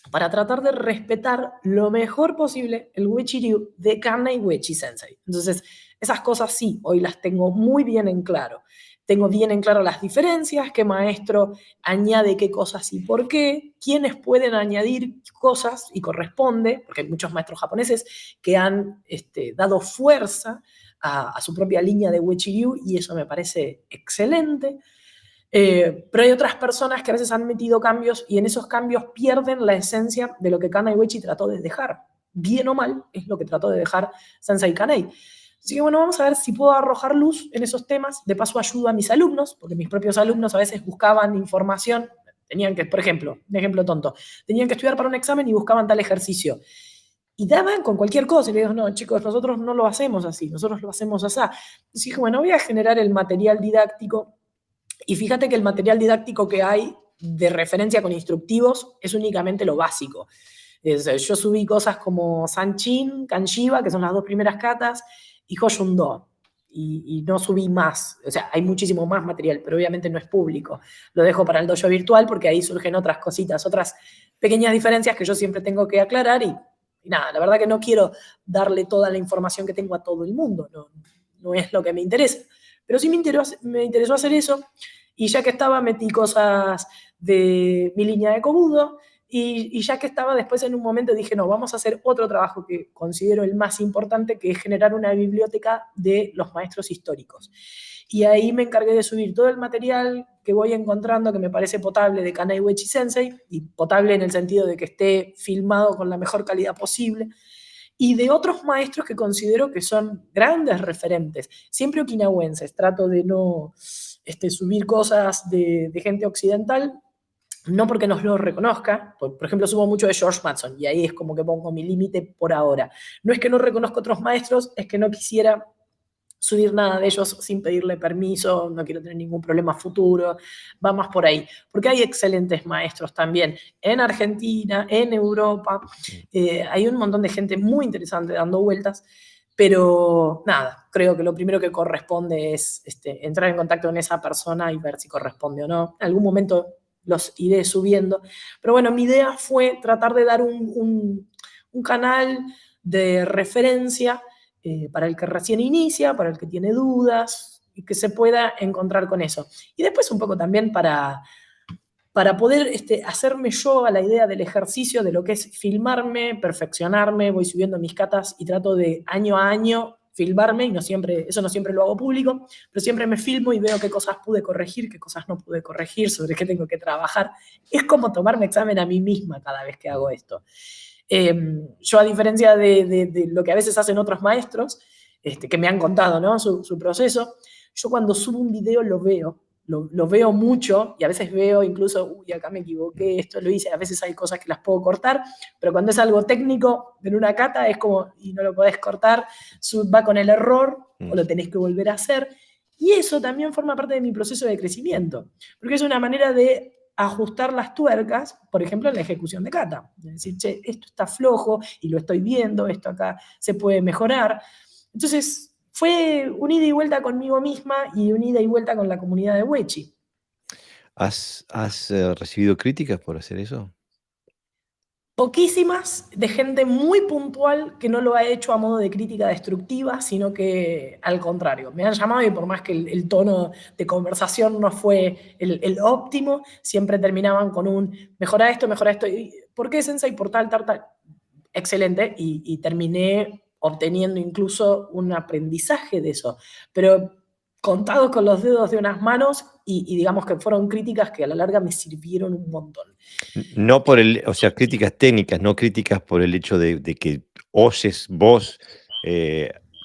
para tratar de respetar lo mejor posible el Witchy-Ryu de Kanei Uechi Sensei. Entonces, esas cosas sí, hoy las tengo muy bien en claro. Tengo bien en claro las diferencias, qué maestro añade qué cosas y por qué, quiénes pueden añadir cosas y corresponde, porque hay muchos maestros japoneses que han dado fuerza a su propia línea de Witchy-Ryu y eso me parece excelente. Pero hay otras personas que a veces han metido cambios y en esos cambios pierden la esencia de lo que Kanei Uechi trató de dejar. Bien o mal, es lo que trató de dejar Sensei Kanei. Así que bueno, vamos a ver si puedo arrojar luz en esos temas. De paso ayudo a mis alumnos, porque mis propios alumnos a veces buscaban información. Tenían que, por ejemplo, un ejemplo tonto, tenían que estudiar para un examen y buscaban tal ejercicio. Y daban con cualquier cosa. Y le digo, no, chicos, nosotros no lo hacemos así, nosotros lo hacemos así. Entonces dije, bueno, voy a generar el material didáctico y fíjate que el material didáctico que hay de referencia con instructivos es únicamente lo básico. Yo subí cosas como Sanchin, Kanjiba, que son las dos primeras katas, y Hoyundo. Y no subí más. O sea, hay muchísimo más material, pero obviamente no es público. Lo dejo para el dojo virtual porque ahí surgen otras cositas, otras pequeñas diferencias que yo siempre tengo que aclarar. Y nada, la verdad que no quiero darle toda la información que tengo a todo el mundo. No, no es lo que me interesa. Pero sí me interesó hacer eso y ya que estaba metí cosas de mi línea de Kobudo y ya que estaba después en un momento dije, no, vamos a hacer otro trabajo que considero el más importante, que es generar una biblioteca de los maestros históricos. Y ahí me encargué de subir todo el material que voy encontrando que me parece potable de Kanei Uechi Sensei, y potable en el sentido de que esté filmado con la mejor calidad posible, y de otros maestros que considero que son grandes referentes, siempre okinawenses. Trato de no subir cosas de gente occidental, no porque nos lo reconozca, por ejemplo, subo mucho de George Mason, y ahí es como que pongo mi límite por ahora. No es que no reconozco otros maestros, es que no quisiera subir nada de ellos sin pedirle permiso, no quiero tener ningún problema futuro, va más por ahí, porque hay excelentes maestros también en Argentina, en Europa, hay un montón de gente muy interesante dando vueltas, pero nada, creo que lo primero que corresponde es entrar en contacto con esa persona y ver si corresponde o no. En algún momento los iré subiendo, pero bueno, mi idea fue tratar de dar un canal de referencia para el que recién inicia, para el que tiene dudas, y que se pueda encontrar con eso. Y después un poco también para poder hacerme yo a la idea del ejercicio, de lo que es filmarme, perfeccionarme, voy subiendo mis catas y trato de año a año filmarme, y eso no siempre lo hago público, pero siempre me filmo y veo qué cosas pude corregir, qué cosas no pude corregir, sobre qué tengo que trabajar. Es como tomarme examen a mí misma cada vez que hago esto. Yo, a diferencia de lo que a veces hacen otros maestros, que me han contado, ¿no?, su proceso, yo cuando subo un video lo veo mucho, y a veces veo incluso, uy, acá me equivoqué, esto lo hice, a veces hay cosas que las puedo cortar, pero cuando es algo técnico en una cata es como, y no lo podés cortar, va con el error, o lo tenés que volver a hacer, y eso también forma parte de mi proceso de crecimiento, porque es una manera de ajustar las tuercas, por ejemplo, en la ejecución de cata. Es decir, che, esto está flojo y lo estoy viendo, esto acá se puede mejorar. Entonces, fue un ida y vuelta conmigo misma y un ida y vuelta con la comunidad de Wechi. ¿Has recibido críticas por hacer eso? Poquísimas, de gente muy puntual que no lo ha hecho a modo de crítica destructiva, sino que al contrario. Me han llamado y por más que el tono de conversación no fue el óptimo, siempre terminaban con un mejora esto, mejora esto. ¿Por qué, Sensei? Por tal, tal, tal. Excelente, y terminé obteniendo incluso un aprendizaje de eso. Pero contados con los dedos de unas manos, y digamos que fueron críticas que a la larga me sirvieron un montón. No por o sea, críticas técnicas, no críticas por el hecho de que oses vos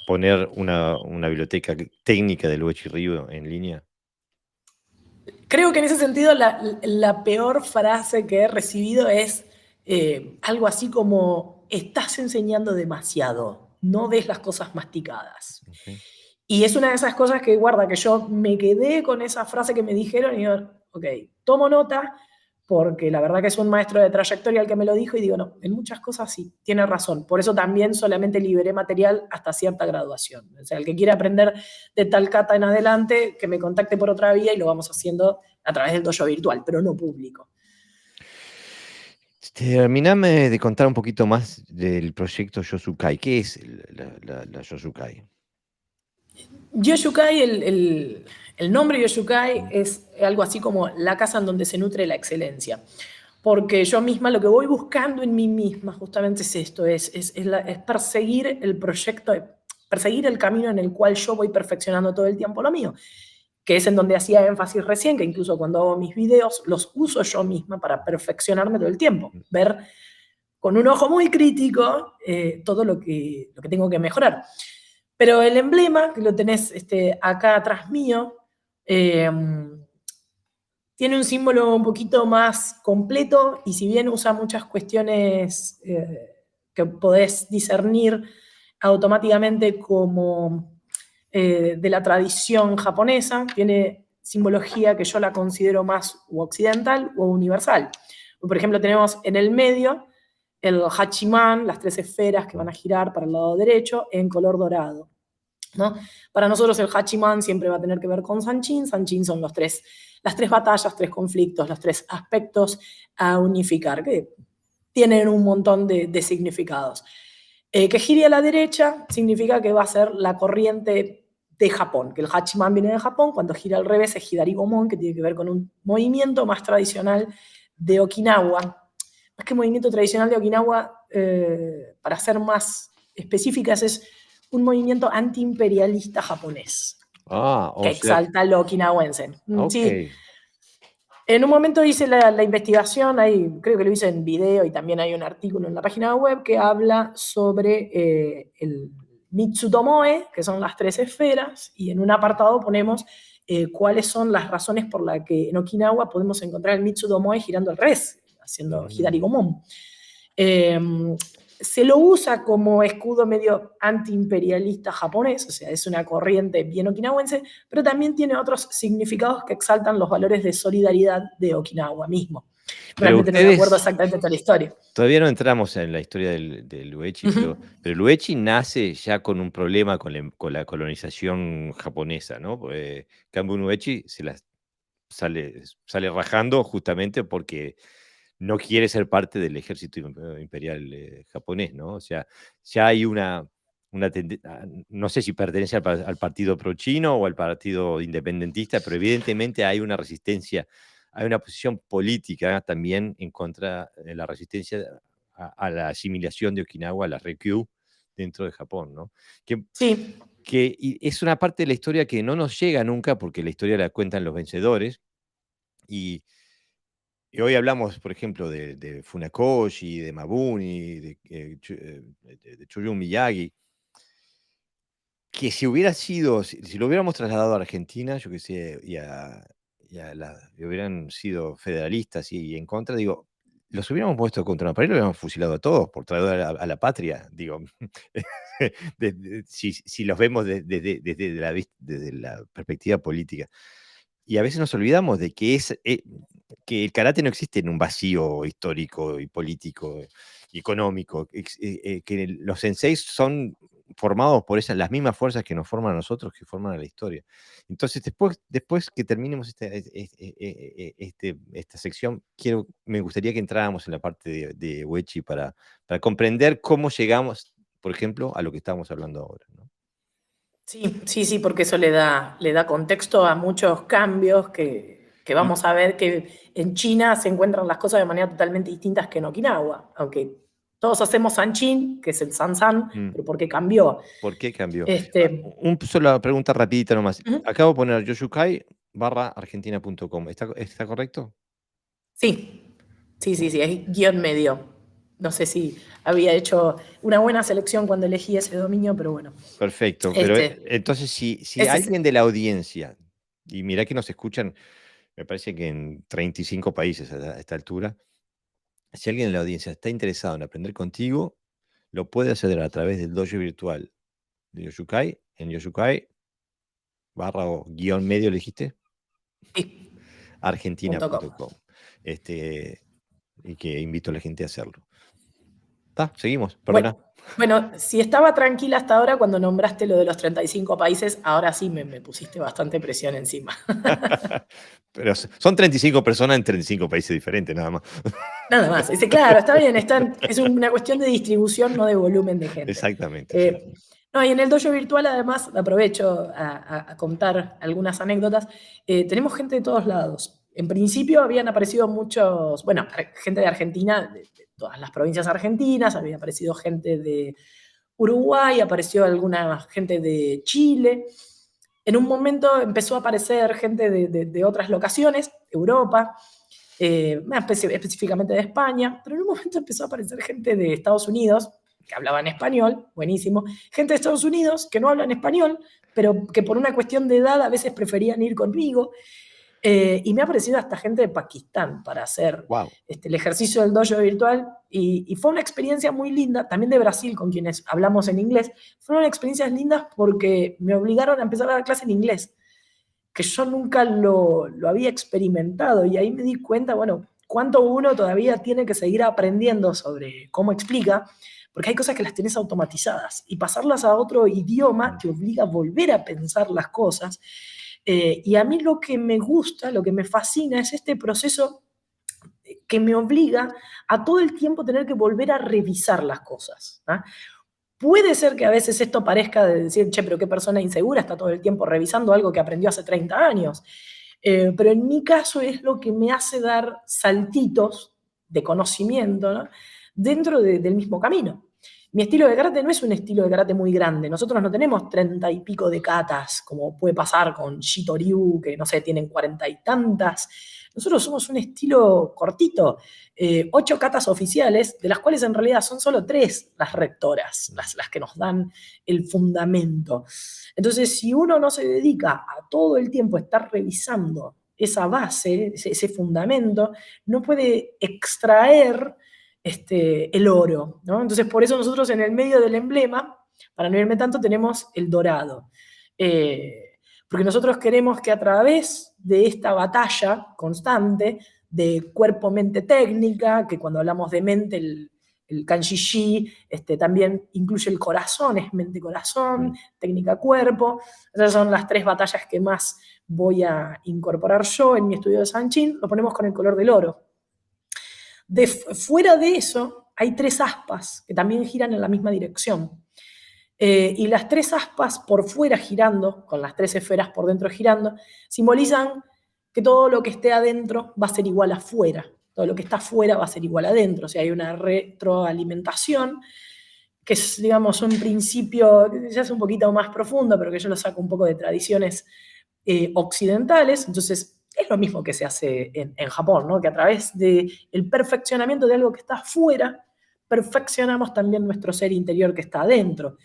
poner una biblioteca técnica del Luigi Río en línea. Creo que en ese sentido la peor frase que he recibido es algo así como: estás enseñando demasiado, no ves las cosas masticadas. Okay. Y es una de esas cosas que, guarda, que yo me quedé con esa frase que me dijeron y digo, ok, tomo nota, porque la verdad que es un maestro de trayectoria el que me lo dijo, y digo, no, en muchas cosas sí, tiene razón. Por eso también solamente liberé material hasta cierta graduación. O sea, el que quiera aprender de tal cata en adelante, que me contacte por otra vía y lo vamos haciendo a través del dojo virtual, pero no público. Terminame de contar un poquito más del proyecto Yosukai. ¿Qué es la Yosukai? Yoshukai, el nombre Yoshukai es algo así como la casa en donde se nutre la excelencia. Porque yo misma lo que voy buscando en mí misma justamente es esto, es perseguir el proyecto, perseguir el camino en el cual yo voy perfeccionando todo el tiempo lo mío, que es en donde hacía énfasis recién, que incluso cuando hago mis videos los uso yo misma para perfeccionarme todo el tiempo, ver con un ojo muy crítico todo lo que tengo que mejorar. Pero el emblema, que lo tenés acá atrás mío, tiene un símbolo un poquito más completo, y si bien usa muchas cuestiones que podés discernir automáticamente como de la tradición japonesa, tiene simbología que yo la considero más occidental o universal. Por ejemplo, tenemos en el medio el hachiman, las 3 esferas que van a girar para el lado derecho en color dorado, ¿no? Para nosotros el hachiman siempre va a tener que ver con Sanchin. Sanchin son las tres batallas, 3 conflictos, los 3 aspectos a unificar, que tienen un montón de significados. Que gire a la derecha significa que va a ser la corriente de Japón, que el hachiman viene de Japón. Cuando gira al revés es Hidari-Gomon, que tiene que ver con un movimiento más tradicional de Okinawa. Más que movimiento tradicional de Okinawa, para ser más específicas, es un movimiento antiimperialista japonés O que sea, exalta lo okinawense. ok. Sí. En un momento hice la investigación, creo que lo hice en video, y también hay un artículo en la página web que habla sobre el Mitsutomoe, que son las 3 esferas, y en un apartado ponemos cuáles son las razones por las que en Okinawa podemos encontrar el Mitsutomoe girando al revés, haciendo Hidari-Gomon. Se lo usa como escudo medio antiimperialista japonés, o sea, es una corriente bien okinawense, pero también tiene otros significados que exaltan los valores de solidaridad de Okinawa mismo. Pero Realmente no me acuerdo ustedes, exactamente toda la historia. todavía no entramos en la historia del Uechi, pero el Uechi nace ya con un problema con la colonización japonesa, ¿no? Porque Kanbun Uechi sale rajando justamente porque no quiere ser parte del ejército imperial japonés, ¿no? O sea, ya hay no sé si pertenece al partido pro-chino o al partido independentista, pero evidentemente hay una resistencia, hay una posición política también en contra de la resistencia a la asimilación de Okinawa, a la Ryukyu, dentro de Japón, ¿no? Que, Sí, y es una parte de la historia que no nos llega nunca porque la historia la cuentan los vencedores. Y, y hoy hablamos, por ejemplo, de Funakoshi, de Mabuni, de Chuyo Miyagi, que si hubiera sido, si lo hubiéramos trasladado a Argentina, yo qué sé, y hubieran sido federalistas y en contra, digo, los hubiéramos puesto contra una pared y los hubiéramos fusilado a todos por traer a la patria, digo. Si los vemos desde la perspectiva política. Y a veces nos olvidamos de que el karate no existe en un vacío histórico y político y económico, que los senseis son formados por las mismas fuerzas que nos forman a nosotros, que forman a la historia. Entonces, después que terminemos esta sección, me gustaría que entráramos en la parte de Uechi para comprender cómo llegamos, por ejemplo, a lo que estamos hablando ahora, ¿no? sí, sí, sí, porque eso le da contexto a muchos cambios que Y, vamos a ver que en China se encuentran las cosas de manera totalmente distintas que en Okinawa, aunque todos hacemos Sanchin, que es el Sansan, mm, pero porque cambió. ¿Por qué cambió? Este, Solo pregunta rapidita nomás. ujú, Acabo de poner yoshukai.argentina.com. ¿Está correcto? sí, sí, sí, sí, es guión medio. No sé si había hecho una buena selección cuando elegí ese dominio, pero bueno. Perfecto. Pero Este, entonces, si es ese. alguien de la audiencia, y mirá que nos escuchan, me parece que en 35 países a esta altura, si alguien de la audiencia está interesado en aprender contigo, lo puede hacer a través del dojo virtual de Yoshukai, en Yoshukai barra o guión medio, ¿le dijiste? Sí, punto com. Argentina.com. Este, y que invito a la gente a hacerlo. Seguimos, Bueno, perdona. bueno, si estaba tranquila hasta ahora cuando nombraste lo de los 35 países, ahora sí me pusiste bastante presión encima. Pero son 35 personas en 35 países diferentes, nada más. Nada más. Dice, claro, está bien, es una cuestión de distribución, no de volumen de gente. Exactamente, Eh, exactamente. no, y en el dojo virtual, además, aprovecho a contar algunas anécdotas. Tenemos gente de todos lados. En principio habían aparecido muchos, bueno, gente de Argentina, de todas las provincias argentinas, había aparecido gente de Uruguay, apareció alguna gente de Chile. En un momento empezó a aparecer gente de otras locaciones, Europa, específicamente de España, pero en un momento empezó a aparecer gente de Estados Unidos que hablaban español, buenísimo, gente de Estados Unidos que no hablan español, pero que por una cuestión de edad a veces preferían ir conmigo. Y me ha aparecido hasta gente de Pakistán para hacer Wow. el ejercicio del dojo virtual y fue una experiencia muy linda, también de Brasil con quienes hablamos en inglés, fueron experiencias lindas porque me obligaron a empezar a dar clase en inglés, que yo nunca lo había experimentado y ahí me di cuenta, bueno, cuánto uno todavía tiene que seguir aprendiendo sobre cómo explica, porque hay cosas que las tenés automatizadas y pasarlas a otro idioma te obliga a volver a pensar las cosas. Y a mí lo que me gusta, lo que me fascina es este proceso que me obliga a todo el tiempo tener que volver a revisar las cosas. ¿Ah? Puede ser que a veces esto parezca de decir, che, pero qué persona insegura está todo el tiempo revisando algo que aprendió hace 30 años. Pero en mi caso es lo que me hace dar saltitos de conocimiento, ¿no? Dentro del mismo camino. Mi estilo de karate no es un estilo de karate muy grande. Nosotros no tenemos 30 y pico de katas, como puede pasar con Shito Ryu, que no sé, tienen 40 y tantas. Nosotros somos un estilo cortito, 8 katas oficiales, de las cuales en realidad son solo 3 las rectoras, las que nos dan el fundamento. Entonces, si uno no se dedica a todo el tiempo estar revisando esa base, ese fundamento, no puede extraer el oro, ¿no? Entonces, por eso nosotros en el medio del emblema, para no irme tanto, tenemos el dorado. Porque nosotros queremos que a través de esta batalla constante de cuerpo-mente técnica, que cuando hablamos de mente, el kanji también incluye el corazón, es mente-corazón, técnica-cuerpo. Esas son las 3 batallas que más voy a incorporar yo en mi estudio de Sanchin. Lo ponemos con el color del oro. Fuera de eso, hay 3 aspas que también giran en la misma dirección. Y las 3 aspas por fuera girando, con las 3 esferas por dentro girando, simbolizan que todo lo que esté adentro va a ser igual afuera. Todo lo que está afuera va a ser igual adentro. O sea, hay una retroalimentación que es, digamos, un principio, ya es un poquito más profundo, pero que yo lo saco un poco de tradiciones occidentales. Entonces, es lo mismo que se hace en Japón, ¿no? Que a través del perfeccionamiento de algo que está afuera, perfeccionamos también nuestro ser interior que está adentro.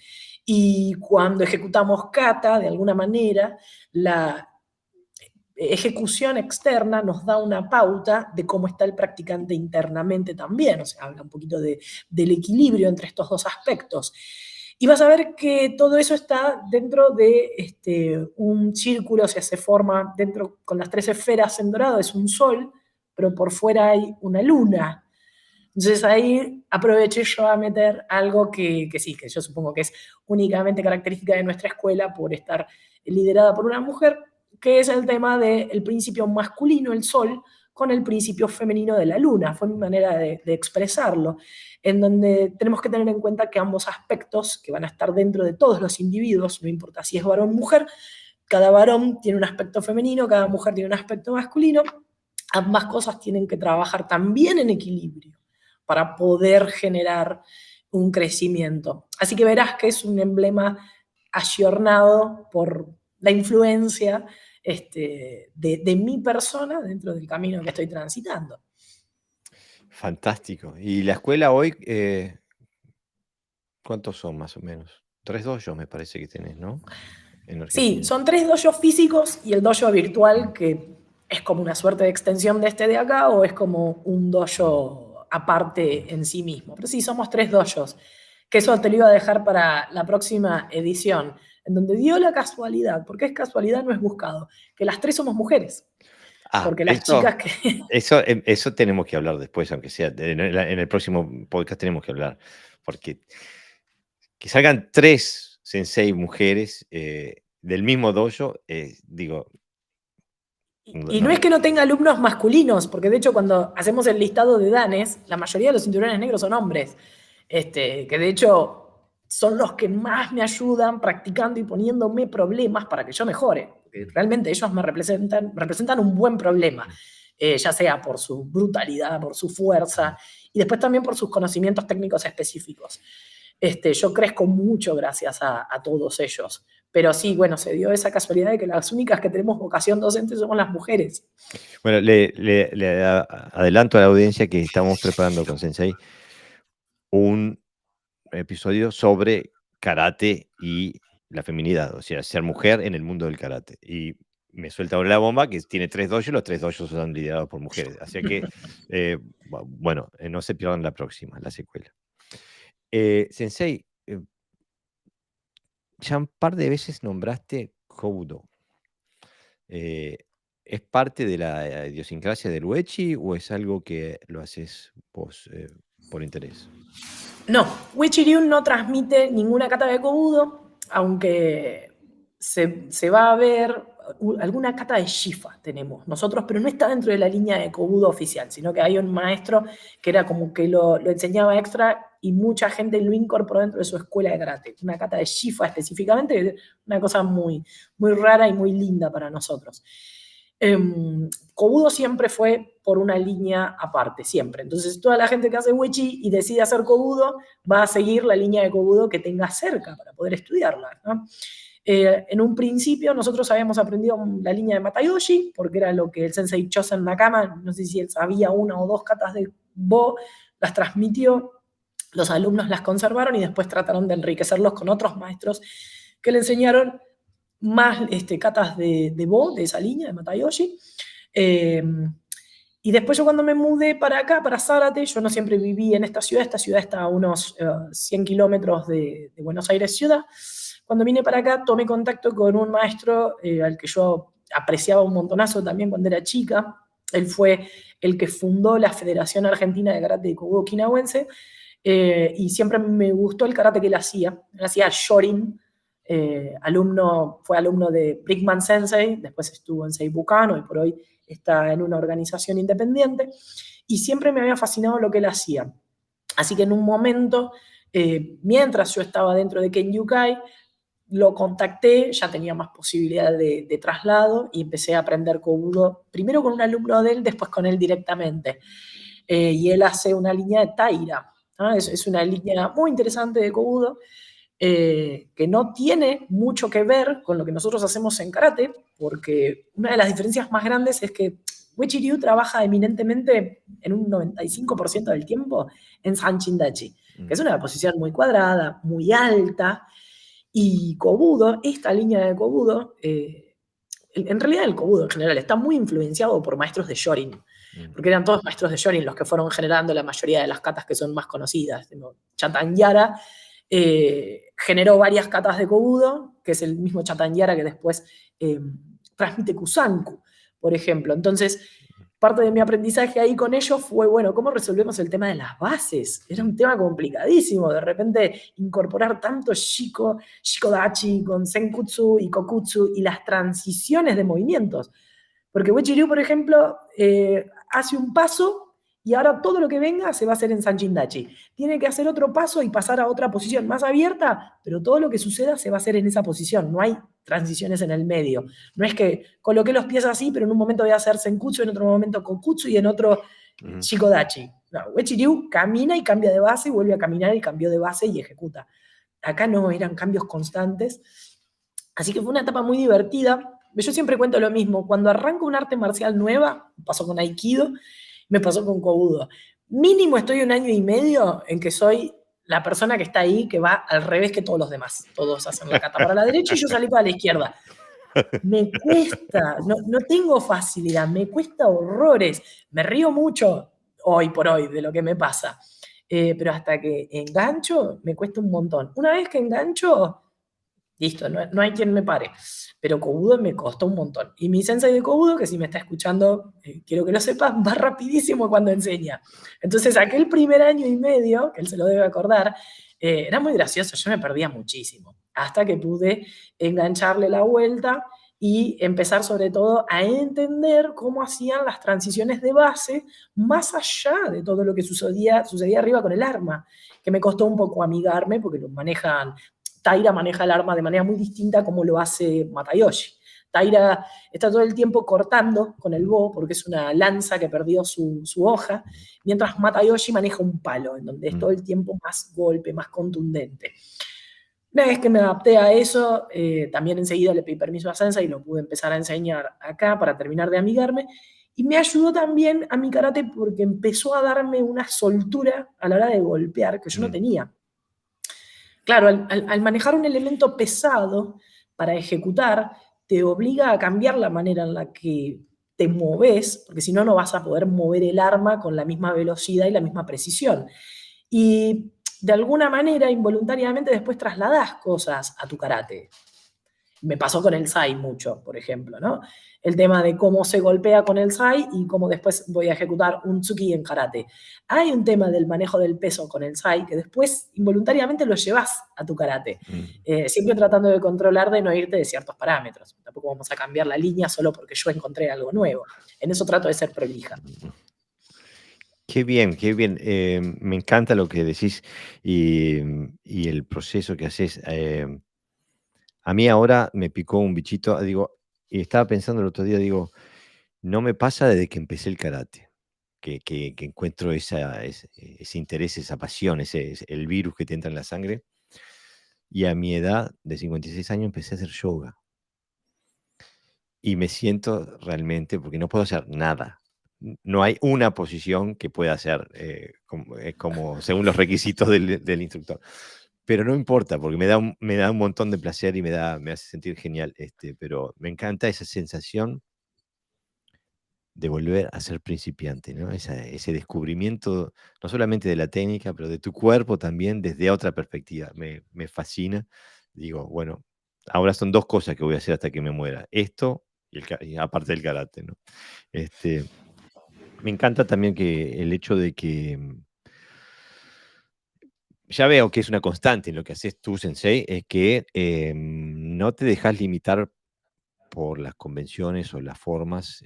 Y cuando ejecutamos kata, de alguna manera, la ejecución externa nos da una pauta de cómo está el practicante internamente también. O sea, habla un poquito del equilibrio entre estos dos aspectos. Y vas a ver que todo eso está dentro de un círculo, o sea, se forma dentro con las 3 esferas en dorado, es un sol, pero por fuera hay una luna. Entonces ahí aproveché yo a meter algo que sí, que yo supongo que es únicamente característica de nuestra escuela por estar liderada por una mujer, que es el tema del principio masculino, el sol, con el principio femenino de la luna. Fue mi manera de expresarlo, en donde tenemos que tener en cuenta que ambos aspectos, que van a estar dentro de todos los individuos, no importa si es varón o mujer, cada varón tiene un aspecto femenino, cada mujer tiene un aspecto masculino, ambas cosas tienen que trabajar también en equilibrio para poder generar un crecimiento. Así que verás que es un emblema ayornado por la influencia de mi persona dentro del camino que estoy transitando. Fantástico. ¿Y la escuela hoy, cuántos son más o menos? 3 dojos me parece que tenés, ¿no? En Sí, Argentina. son 3 dojos físicos y el dojo virtual, que es como una suerte de extensión de este de acá, o es como un dojo aparte en sí mismo. Pero sí, somos 3 dojos, que eso te lo iba a dejar para la próxima edición, en donde dio la casualidad, porque es casualidad, no es buscado, que las 3 somos mujeres, porque las Eso chicas que... eso tenemos que hablar después, aunque sea en el próximo podcast tenemos que hablar, porque que salgan 3 sensei mujeres, del mismo dojo, digo, Y no no. es que no tenga alumnos masculinos, porque de hecho cuando hacemos el listado de danes, la mayoría de los cinturones negros son hombres, que de hecho son los que más me ayudan practicando y poniéndome problemas para que yo mejore. Porque realmente ellos me representan un buen problema, ya sea por su brutalidad, por su fuerza y después también por sus conocimientos técnicos específicos. Yo crezco mucho gracias a todos ellos. Pero sí, bueno, se dio esa casualidad de que las únicas que tenemos vocación docente somos las mujeres. Bueno, le adelanto a la audiencia que estamos preparando con Sensei un episodio sobre karate y la feminidad, o sea, ser mujer en el mundo del karate. Y me suelta ahora la bomba que tiene 3 dojos, los 3 dojos son liderados por mujeres. Así que, bueno, no se pierdan la próxima, la secuela. Sensei, ya un par de veces nombraste Kobudo. ¿Es parte de la idiosincrasia del Uechi o es algo que lo haces vos por interés? No, Wichiriun no transmite ninguna kata de Kobudo, aunque se va a ver alguna kata de Shifa tenemos nosotros, pero no está dentro de la línea de Kobudo oficial, sino que hay un maestro que era como que lo enseñaba extra y mucha gente lo incorporó dentro de su escuela de karate. Una kata de Shifa específicamente, una cosa muy, muy rara y muy linda para nosotros. Kobudo siempre fue por una línea aparte, siempre. Entonces, toda la gente que hace Wechi y decide hacer Kobudo va a seguir la línea de Kobudo que tenga cerca para poder estudiarla, ¿no? En un principio nosotros habíamos aprendido la línea de Matayoshi, porque era lo que el sensei Chosen Nakama, no sé si él sabía 1 o 2 katas de Bo, las transmitió, los alumnos las conservaron y después trataron de enriquecerlos con otros maestros que le enseñaron más katas de Bo, de esa línea, de Matayoshi. Y después yo cuando me mudé para acá, para Zárate, yo no siempre viví en esta ciudad está a unos 100 kilómetros de Buenos Aires ciudad. Cuando vine para acá tomé contacto con un maestro al que yo apreciaba un montonazo también cuando era chica. Él fue el que fundó la Federación Argentina de Karate de Kobudo Okinawense y siempre me gustó el karate que él hacía. Él hacía Shorin, fue alumno de Brickman Sensei, después estuvo en Seibukan y por hoy está en una organización independiente, y siempre me había fascinado lo que él hacía. Así que en un momento, mientras yo estaba dentro de Kenyukai, lo contacté, ya tenía más posibilidad de traslado y empecé a aprender Kobudo, primero con un alumno de él, después con él directamente. Y él hace una línea de Taira. Es una línea muy interesante de Kobudo, que no tiene mucho que ver con lo que nosotros hacemos en karate, porque una de las diferencias más grandes es que Uechi Ryu trabaja eminentemente en un 95% del tiempo en Sanchin-dachi, que es una posición muy cuadrada, muy alta, y Kobudo, esta línea de Kobudo, en realidad el Kobudo en general está muy influenciado por maestros de Shorin, porque eran todos maestros de Shorin los que fueron generando la mayoría de las katas que son más conocidas. Chatanyara generó varias katas de Kobudo, que es el mismo Chatanyara que después transmite Kusanku, por ejemplo. Entonces, parte de mi aprendizaje ahí con ellos fue, bueno, ¿cómo resolvemos el tema de las bases? Era un tema complicadísimo, de repente incorporar tanto Shikodachi con Senkutsu y Kokutsu y las transiciones de movimientos. Porque Uechi-Ryu, por ejemplo, hace un paso y ahora todo lo que venga se va a hacer en Sanchin-dachi. Tiene que hacer otro paso y pasar a otra posición más abierta, pero todo lo que suceda se va a hacer en esa posición. No hay transiciones en el medio. No es que coloqué los pies así, pero en un momento voy a hacer Senkutsu, en otro momento Kokutsu y en otro Shikodachi. No, Uechi-Ryu camina y cambia de base, y vuelve a caminar y cambió de base y ejecuta. Acá no, eran cambios constantes. Así que fue una etapa muy divertida. Yo siempre cuento lo mismo. Cuando arranco un arte marcial nueva, pasó con Aikido, me pasó con Kobudo. Mínimo estoy 1 año y medio en que soy la persona que está ahí, que va al revés que todos los demás. Todos hacen la cata para la derecha y yo salí para la izquierda. Me cuesta, no tengo facilidad, me cuesta horrores. Me río mucho hoy por hoy de lo que me pasa. Pero hasta que engancho, me cuesta un montón. Una vez que engancho, listo, no hay quien me pare. Pero Kobudo me costó un montón. Y mi sensei de Kobudo, que si me está escuchando, quiero que lo sepas, va rapidísimo cuando enseña. Entonces, aquel 1 año y medio, que él se lo debe acordar, era muy gracioso, yo me perdía muchísimo. Hasta que pude engancharle la vuelta y empezar sobre todo a entender cómo hacían las transiciones de base más allá de todo lo que sucedía arriba con el arma, que me costó un poco amigarme porque lo manejan. Taira maneja el arma de manera muy distinta como lo hace Matayoshi. Taira está todo el tiempo cortando con el bo porque es una lanza que perdió su hoja, mientras Matayoshi maneja un palo, en donde es todo el tiempo más golpe, más contundente. Una vez que me adapté a eso, también enseguida le pedí permiso a Sensei y lo pude empezar a enseñar acá para terminar de amigarme. Y me ayudó también a mi karate porque empezó a darme una soltura a la hora de golpear que yo no tenía. Claro, al manejar un elemento pesado para ejecutar, te obliga a cambiar la manera en la que te moves, porque si no, no vas a poder mover el arma con la misma velocidad y la misma precisión. Y de alguna manera, involuntariamente, después trasladás cosas a tu karate. Me pasó con el SAI mucho, por ejemplo, ¿no? El tema de cómo se golpea con el SAI y cómo después voy a ejecutar un tsuki en karate. Hay un tema del manejo del peso con el SAI que después involuntariamente lo llevas a tu karate. Siempre tratando de controlar de no irte de ciertos parámetros. Tampoco vamos a cambiar la línea solo porque yo encontré algo nuevo. En eso trato de ser prolija. Qué bien, qué bien. Me encanta lo que decís y el proceso que haces. A mí ahora me picó un bichito, digo, y estaba pensando el otro día, digo, no me pasa desde que empecé el karate, que encuentro ese interés, esa pasión, el virus que te entra en la sangre. Y a mi edad de 56 años empecé a hacer yoga. Y me siento realmente, porque no puedo hacer nada. No hay una posición que pueda hacer como según los requisitos del instructor. Pero no importa, porque me da un montón de placer y me hace sentir genial. Pero me encanta esa sensación de volver a ser principiante, ¿no? Ese descubrimiento, no solamente de la técnica, pero de tu cuerpo también desde otra perspectiva. Me fascina. Digo, bueno, ahora son dos cosas que voy a hacer hasta que me muera. Esto y aparte del karate, ¿no? Me encanta también que el hecho de que ya veo que es una constante en lo que haces tú, Sensei, es que no te dejas limitar por las convenciones o las formas.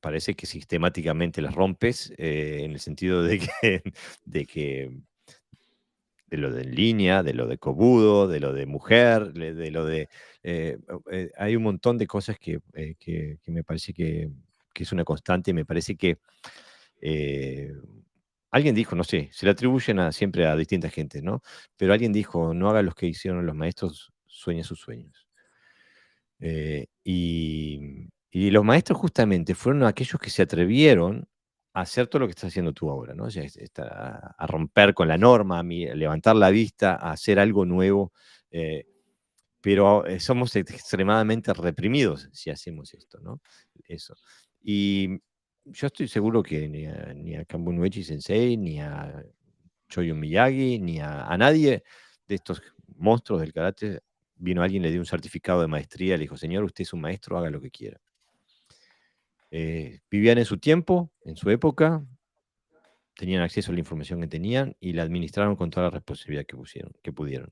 Parece que sistemáticamente las rompes en el sentido de que, de que de lo de en línea, de lo de cobudo, de lo de mujer, de lo de... hay un montón de cosas que me parece que es una constante. Me parece que eh, alguien dijo, no sé, se le atribuyen siempre a distintas gentes, ¿no? Pero alguien dijo, no haga los que hicieron los maestros, sueñe sus sueños. Y los maestros justamente fueron aquellos que se atrevieron a hacer todo lo que estás haciendo tú ahora, ¿no? O sea, a romper con la norma, a levantar la vista, a hacer algo nuevo. Pero somos extremadamente reprimidos si hacemos esto, ¿no? Eso. Y yo estoy seguro que ni a Kanbun Uechi Sensei, ni a Choyun Miyagi, ni a nadie de estos monstruos del karate vino alguien, le dio un certificado de maestría, le dijo, señor, usted es un maestro, haga lo que quiera. Vivían en su tiempo, en su época, tenían acceso a la información que tenían y la administraron con toda la responsabilidad que pudieron.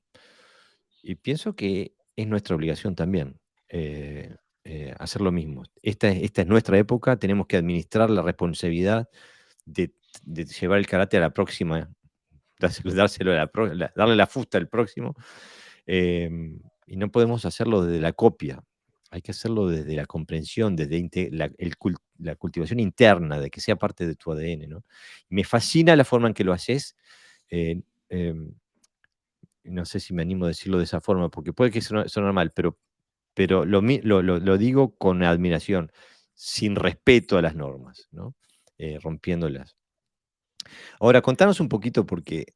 Y pienso que es nuestra obligación también hacer lo mismo. Esta es nuestra época, tenemos que administrar la responsabilidad de llevar el karate a la próxima, darle la fusta al próximo, y no podemos hacerlo desde la copia, hay que hacerlo desde la comprensión, desde la cultivación interna, de que sea parte de tu ADN, ¿no? Me fascina la forma en que lo haces. eh, em, no sé si me animo a decirlo de esa forma, porque puede que suene mal, pero lo digo con admiración, sin respeto a las normas, ¿no? Rompiéndolas. Ahora, contanos un poquito, porque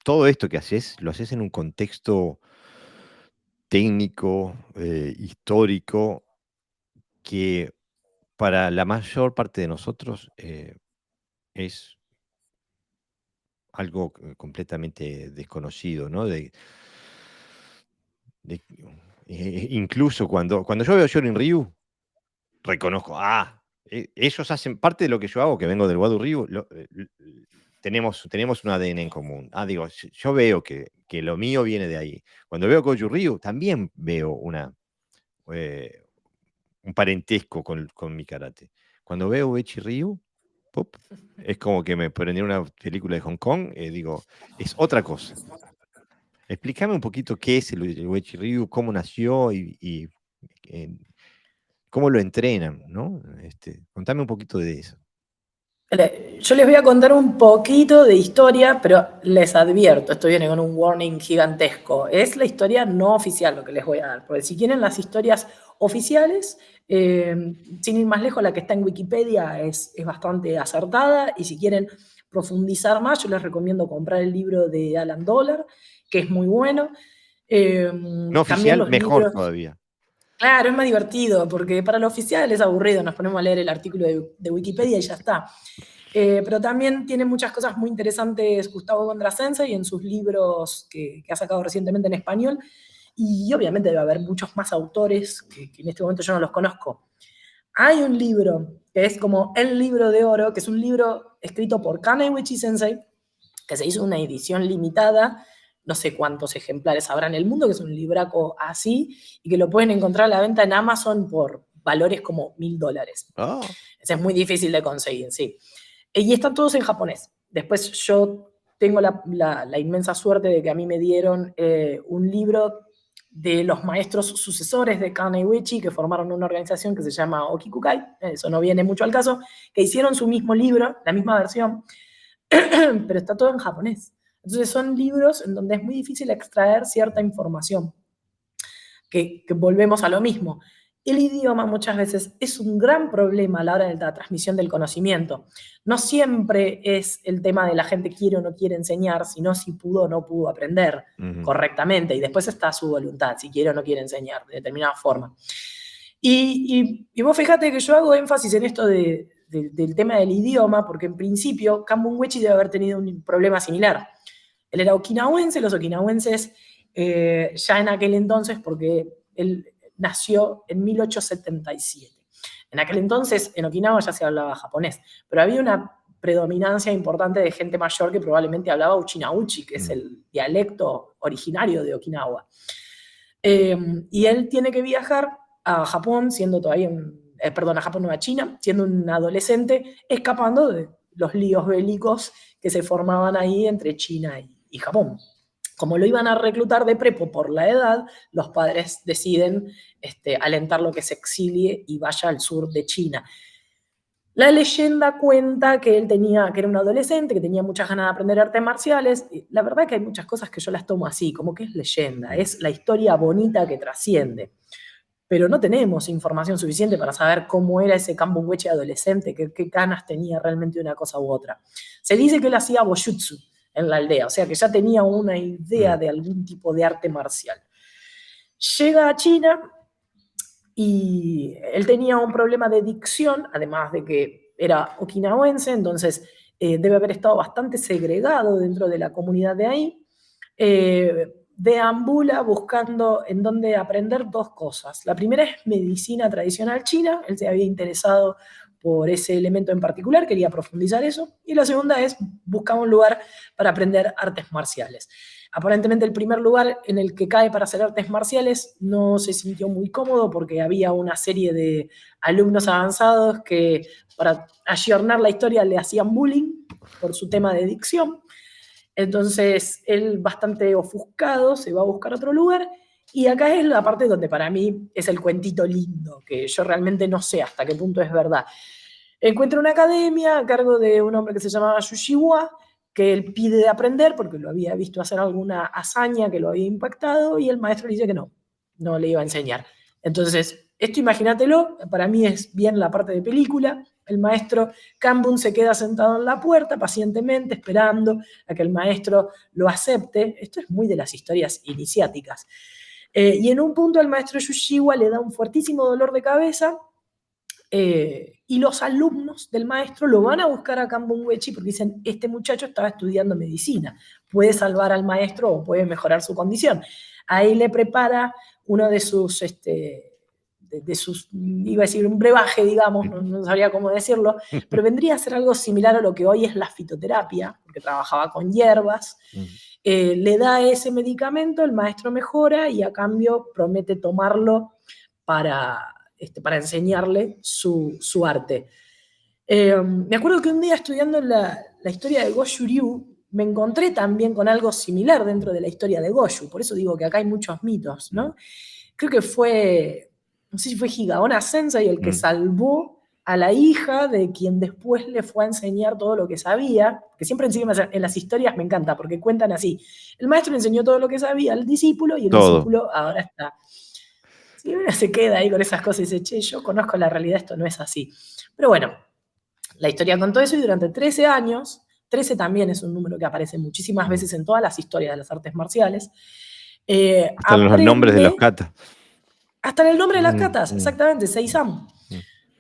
todo esto que haces, lo haces en un contexto técnico, histórico, que para la mayor parte de nosotros es algo completamente desconocido, ¿no? De- incluso cuando yo veo Shorin Ryu, reconozco, ellos hacen parte de lo que yo hago, que vengo del Wado Ryu, tenemos un ADN en común. Digo, yo veo que lo mío viene de ahí. Cuando veo Goju Ryu, también veo eh, un parentesco con mi karate. Cuando veo Uechi Ryu, ¡pop!, es como que me prendió una película de Hong Kong, digo, es otra cosa. Explícame un poquito qué es el Uechi Ryu, cómo nació y eh, cómo lo entrenan, ¿no? Contame un poquito de eso. Yo les voy a contar un poquito de historia, pero les advierto, esto viene con un warning gigantesco. Es la historia no oficial lo que les voy a dar, porque si quieren las historias oficiales, sin ir más lejos, la que está en Wikipedia es bastante acertada, y si quieren profundizar más, yo les recomiendo comprar el libro de Alan Dollar, que es muy bueno. No También oficial, los mejor libros. todavía. Claro, es más divertido, porque para lo oficial es aburrido, nos ponemos a leer el artículo de Wikipedia y ya está. Pero también tiene muchas cosas muy interesantes Gustavo Gondra y en sus libros que ha sacado recientemente en español, y obviamente debe haber muchos más autores que en este momento yo no los conozco. Hay un libro que es como el libro de oro, que es un libro escrito por Kaneiichi Sensei, que se hizo una edición limitada, no sé cuántos ejemplares habrá en el mundo, que es un libraco así, y que lo pueden encontrar a la venta en Amazon por valores como $1000. Ah, Ese es muy difícil de conseguir, sí. Y están todos en japonés. Después yo tengo la inmensa suerte de que a mí me dieron un libro de los maestros sucesores de Kaneiichi, que formaron una organización que se llama Okikukai, eso no viene mucho al caso, que hicieron su mismo libro, la misma versión, pero está todo en japonés. Entonces son libros en donde es muy difícil extraer cierta información, que volvemos a lo mismo. El idioma muchas veces es un gran problema a la hora de la transmisión del conocimiento. No siempre es el tema de la gente quiere o no quiere enseñar, sino si pudo o no pudo aprender correctamente. Y después está su voluntad, si quiere o no quiere enseñar de determinada forma. Y vos fíjate que yo hago énfasis en esto del tema del idioma, porque en principio Kanbun Uechi debe haber tenido un problema similar. Él era okinawense, los okinawenses ya en aquel entonces, porque él nació en 1877. En aquel entonces en Okinawa ya se hablaba japonés, pero había una predominancia importante de gente mayor que probablemente hablaba Uchina-Uchi, que es el dialecto originario de Okinawa. Y él tiene que viajar a Japón, siendo todavía a Japón, no, a China, siendo un adolescente, escapando de los líos bélicos que se formaban ahí entre China y Japón. Como lo iban a reclutar de prepo por la edad, los padres deciden alentarlo que se exilie y vaya al sur de China. La leyenda cuenta que él que era un adolescente, que tenía muchas ganas de aprender artes marciales. Y la verdad que hay muchas cosas que yo las tomo así, como que es leyenda, es la historia bonita que trasciende. Pero no tenemos información suficiente para saber cómo era ese Kambun-Wechi adolescente, qué ganas tenía realmente de una cosa u otra. Se dice que él hacía Bojutsu en la aldea, o sea que ya tenía una idea de algún tipo de arte marcial. Llega a China y él tenía un problema de dicción, además de que era okinawense, entonces debe haber estado bastante segregado dentro de la comunidad de ahí. Deambula buscando en dónde aprender dos cosas. La primera es medicina tradicional china, él se había interesado por ese elemento en particular, quería profundizar eso, y la segunda es buscar un lugar para aprender artes marciales. Aparentemente el primer lugar en el que cae para hacer artes marciales no se sintió muy cómodo porque había una serie de alumnos avanzados que para ayornar la historia le hacían bullying por su tema de dicción. Entonces él bastante ofuscado se va a buscar otro lugar y acá es la parte donde para mí es el cuentito lindo, que yo realmente no sé hasta qué punto es verdad. Encuentra una academia a cargo de un hombre que se llamaba Yushiwa, que él pide aprender porque lo había visto hacer alguna hazaña que lo había impactado y el maestro le dice que no le iba a enseñar. Entonces, esto imagínatelo, para mí es bien la parte de película. El maestro Kambun se queda sentado en la puerta pacientemente esperando a que el maestro lo acepte. Esto es muy de las historias iniciáticas. Y en un punto el maestro Yushiwa le da un fuertísimo dolor de cabeza y los alumnos del maestro lo van a buscar a Kambun-Wechi porque dicen, este muchacho estaba estudiando medicina, puede salvar al maestro o puede mejorar su condición. Ahí le prepara uno de sus, iba a decir un brebaje, digamos, no sabría cómo decirlo, pero vendría a ser algo similar a lo que hoy es la fitoterapia, porque trabajaba con hierbas. Le da ese medicamento, el maestro mejora y a cambio promete tomarlo para enseñarle su arte. Me acuerdo que un día estudiando la historia de Goshu Ryu, me encontré también con algo similar dentro de la historia de Goshu, por eso digo que acá hay muchos mitos, ¿no? Creo que no sé si fue Higaonna Sensei el que salvó a la hija de quien después le fue a enseñar todo lo que sabía, que siempre encima en las historias me encanta, porque cuentan así, el maestro le enseñó todo lo que sabía al discípulo y el discípulo ahora está. Si uno se queda ahí con esas cosas y dice, che, yo conozco la realidad, esto no es así. Pero bueno, la historia contó eso y durante 13 años, 13 también es un número que aparece muchísimas veces en todas las historias de las artes marciales, hasta los nombres de los katas. Hasta en el nombre de las katas, exactamente, Seisam.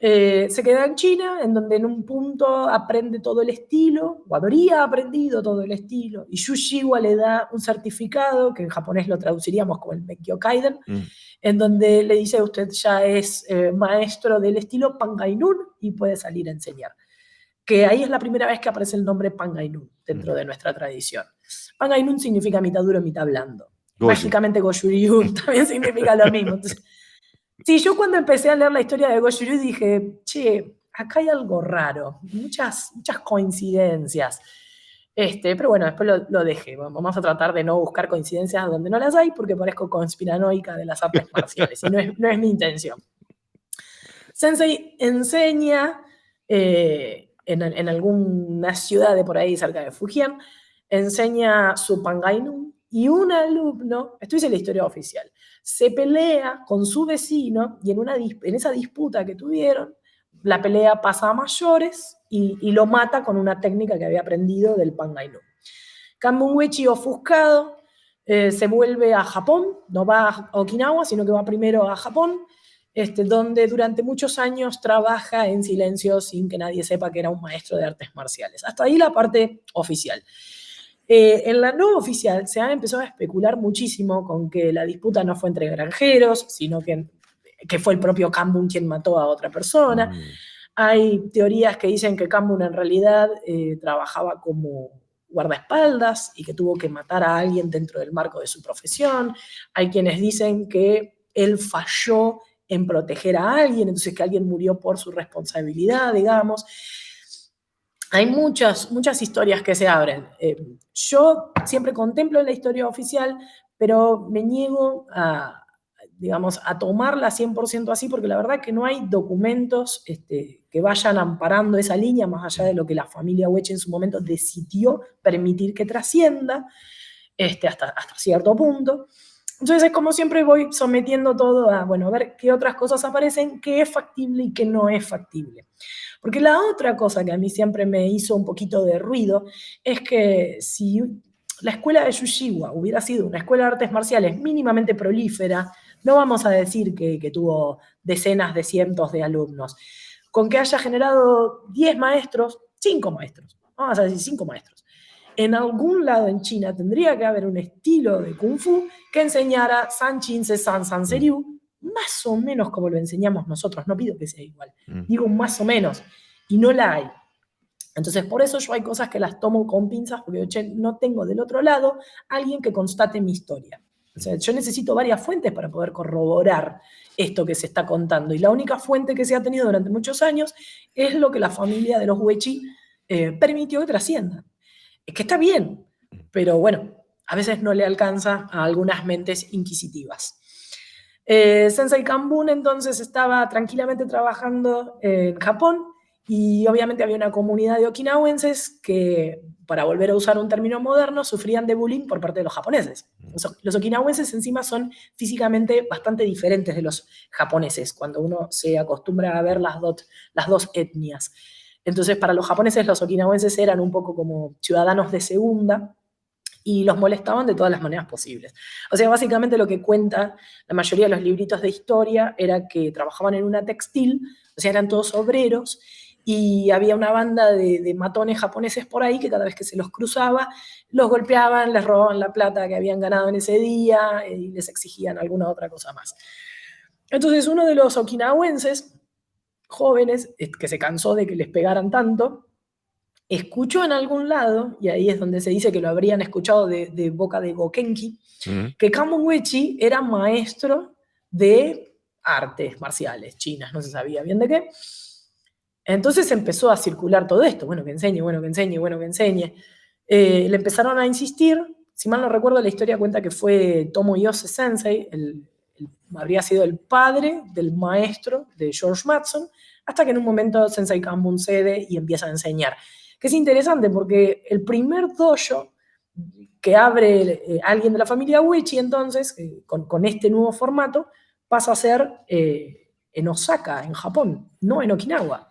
Se queda en China, en donde en un punto aprende todo el estilo, o habría aprendido todo el estilo, y Yushiwa le da un certificado, que en japonés lo traduciríamos como el Mekkyo Kaiden, en donde le dice, usted ya es maestro del estilo Pangainun y puede salir a enseñar. Que ahí es la primera vez que aparece el nombre Pangainun dentro de nuestra tradición. Pangainun significa mitad duro, mitad blando. Mágicamente Goju-Ryu también significa lo mismo. Entonces, sí, yo cuando empecé a leer la historia de Goju-Ryu dije, che, acá hay algo raro, muchas coincidencias. Pero bueno, después lo dejé. Vamos a tratar de no buscar coincidencias donde no las hay, porque parezco conspiranoica de las artes marciales, y no es mi intención. Sensei enseña en alguna ciudad de por ahí cerca de Fujian, enseña su Pangainun, y un alumno, esto es la historia oficial, se pelea con su vecino y en esa disputa que tuvieron, la pelea pasa a mayores y lo mata con una técnica que había aprendido del Pangainun. Kambun-Wechi, ofuscado, se vuelve a Japón, no va a Okinawa, sino que va primero a Japón, donde durante muchos años trabaja en silencio sin que nadie sepa que era un maestro de artes marciales. Hasta ahí la parte oficial. En la no oficial se ha empezado a especular muchísimo con que la disputa no fue entre granjeros, sino que fue el propio Kambun quien mató a otra persona. Hay teorías que dicen que Kambun en realidad trabajaba como guardaespaldas y que tuvo que matar a alguien dentro del marco de su profesión. Hay quienes dicen que él falló en proteger a alguien, entonces que alguien murió por su responsabilidad, digamos. Hay muchas historias que se abren. Yo siempre contemplo la historia oficial, pero me niego digamos, a tomarla 100% así, porque la verdad que no hay documentos que vayan amparando esa línea, más allá de lo que la familia Wechi en su momento decidió permitir que trascienda, hasta cierto punto. Entonces, como siempre, voy sometiendo todo a, bueno, a ver qué otras cosas aparecen, qué es factible y qué no es factible. Porque la otra cosa que a mí siempre me hizo un poquito de ruido es que si la escuela de Yushiwa hubiera sido una escuela de artes marciales mínimamente prolífera, no vamos a decir que tuvo decenas de cientos de alumnos. Con que haya generado 10 maestros, 5 maestros, vamos a decir 5 maestros. En algún lado en China tendría que haber un estilo de Kung Fu que enseñara San Chin Se San San Seriu, más o menos como lo enseñamos nosotros. No pido que sea igual, digo más o menos, y no la hay. Entonces, por eso yo hay cosas que las tomo con pinzas, porque no tengo del otro lado alguien que constate mi historia. O sea, yo necesito varias fuentes para poder corroborar esto que se está contando. Y la única fuente que se ha tenido durante muchos años es lo que la familia de los Wechi permitió que trascienda. Es que está bien, pero bueno, a veces no le alcanza a algunas mentes inquisitivas. Sensei Kambun entonces estaba tranquilamente trabajando en Japón y obviamente había una comunidad de okinawenses que, para volver a usar un término moderno, sufrían de bullying por parte de los japoneses. Los okinawenses encima son físicamente bastante diferentes de los japoneses cuando uno se acostumbra a ver las dos etnias. Entonces, para los japoneses, los okinawenses eran un poco como ciudadanos de segunda y los molestaban de todas las maneras posibles. O sea, básicamente lo que cuenta la mayoría de los libritos de historia era que trabajaban en una textil, o sea, eran todos obreros, y había una banda de matones japoneses por ahí que cada vez que se los cruzaba, los golpeaban, les robaban la plata que habían ganado en ese día y les exigían alguna otra cosa más. Entonces, uno de los okinawenses jóvenes, que se cansó de que les pegaran tanto, escuchó en algún lado, y ahí es donde se dice que lo habrían escuchado de boca de Gokenki, que Kambun Wechi era maestro de artes marciales chinas, no se sabía bien de qué. Entonces empezó a circular todo esto, bueno, que enseñe, bueno, que enseñe, bueno, que enseñe. Le empezaron a insistir, si mal no recuerdo, la historia cuenta que fue Tomoyose Sensei, habría sido el padre del maestro de George Mason, hasta que en un momento Sensei Kambun cede y empieza a enseñar. Que es interesante porque el primer dojo que abre alguien de la familia Wechi, entonces, con este nuevo formato, pasa a ser en Osaka, en Japón, no en Okinawa.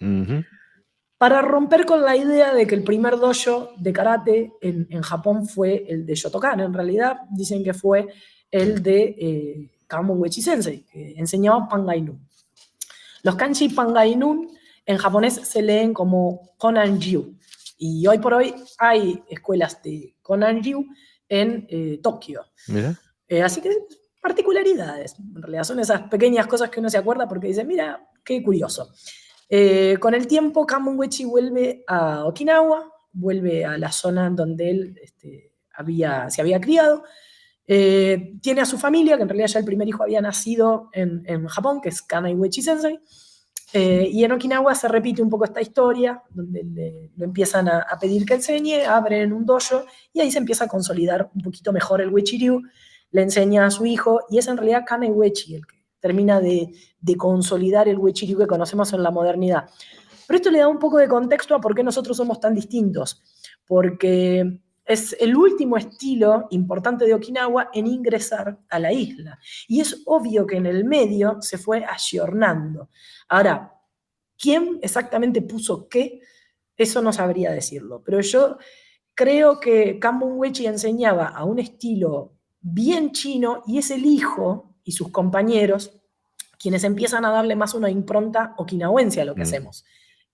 Para romper con la idea de que el primer dojo de karate en Japón fue el de Shotokan. En realidad dicen que fue el de Kambun Wechi Sensei, que enseñaba Pangai-nun. Los kanji Pangai-nun en japonés se leen como Konan-ryu. Y hoy por hoy hay escuelas de Konan-ryu en Tokio. Así que particularidades. En realidad son esas pequeñas cosas que uno se acuerda porque dice, mira, qué curioso. Con el tiempo, Kambun Wechi vuelve a Okinawa, vuelve a la zona donde él se había criado. Tiene a su familia, que en realidad ya el primer hijo había nacido en Japón, que es Kanai Wechi Sensei. Y en Okinawa se repite un poco esta historia, donde le empiezan a pedir que enseñe, abren un dojo, y ahí se empieza a consolidar un poquito mejor el Wechi-ryu, le enseña a su hijo, y es en realidad Kanai Wechi el que termina de consolidar el Wechi-ryu que conocemos en la modernidad. Pero esto le da un poco de contexto a por qué nosotros somos tan distintos, porque es el último estilo importante de Okinawa en ingresar a la isla. Y es obvio que en el medio se fue ayornando. Ahora, ¿quién exactamente puso qué? Eso no sabría decirlo. Pero yo creo que Kambun Wechi enseñaba a un estilo bien chino y es el hijo y sus compañeros quienes empiezan a darle más una impronta okinawense a lo que hacemos.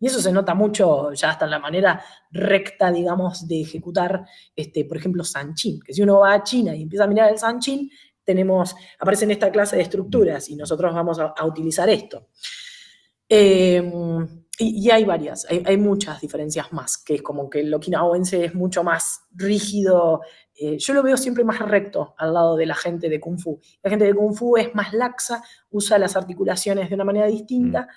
Y eso se nota mucho ya hasta en la manera recta, digamos, de ejecutar, por ejemplo, Sanchin. Que si uno va a China y empieza a mirar el Sanchin, aparecen esta clase de estructuras y nosotros vamos a utilizar esto. Y hay varias, hay muchas diferencias más, que es como que el okinawense es mucho más rígido. Yo lo veo siempre más recto al lado de la gente de Kung Fu. La gente de Kung Fu es más laxa, usa las articulaciones de una manera distinta,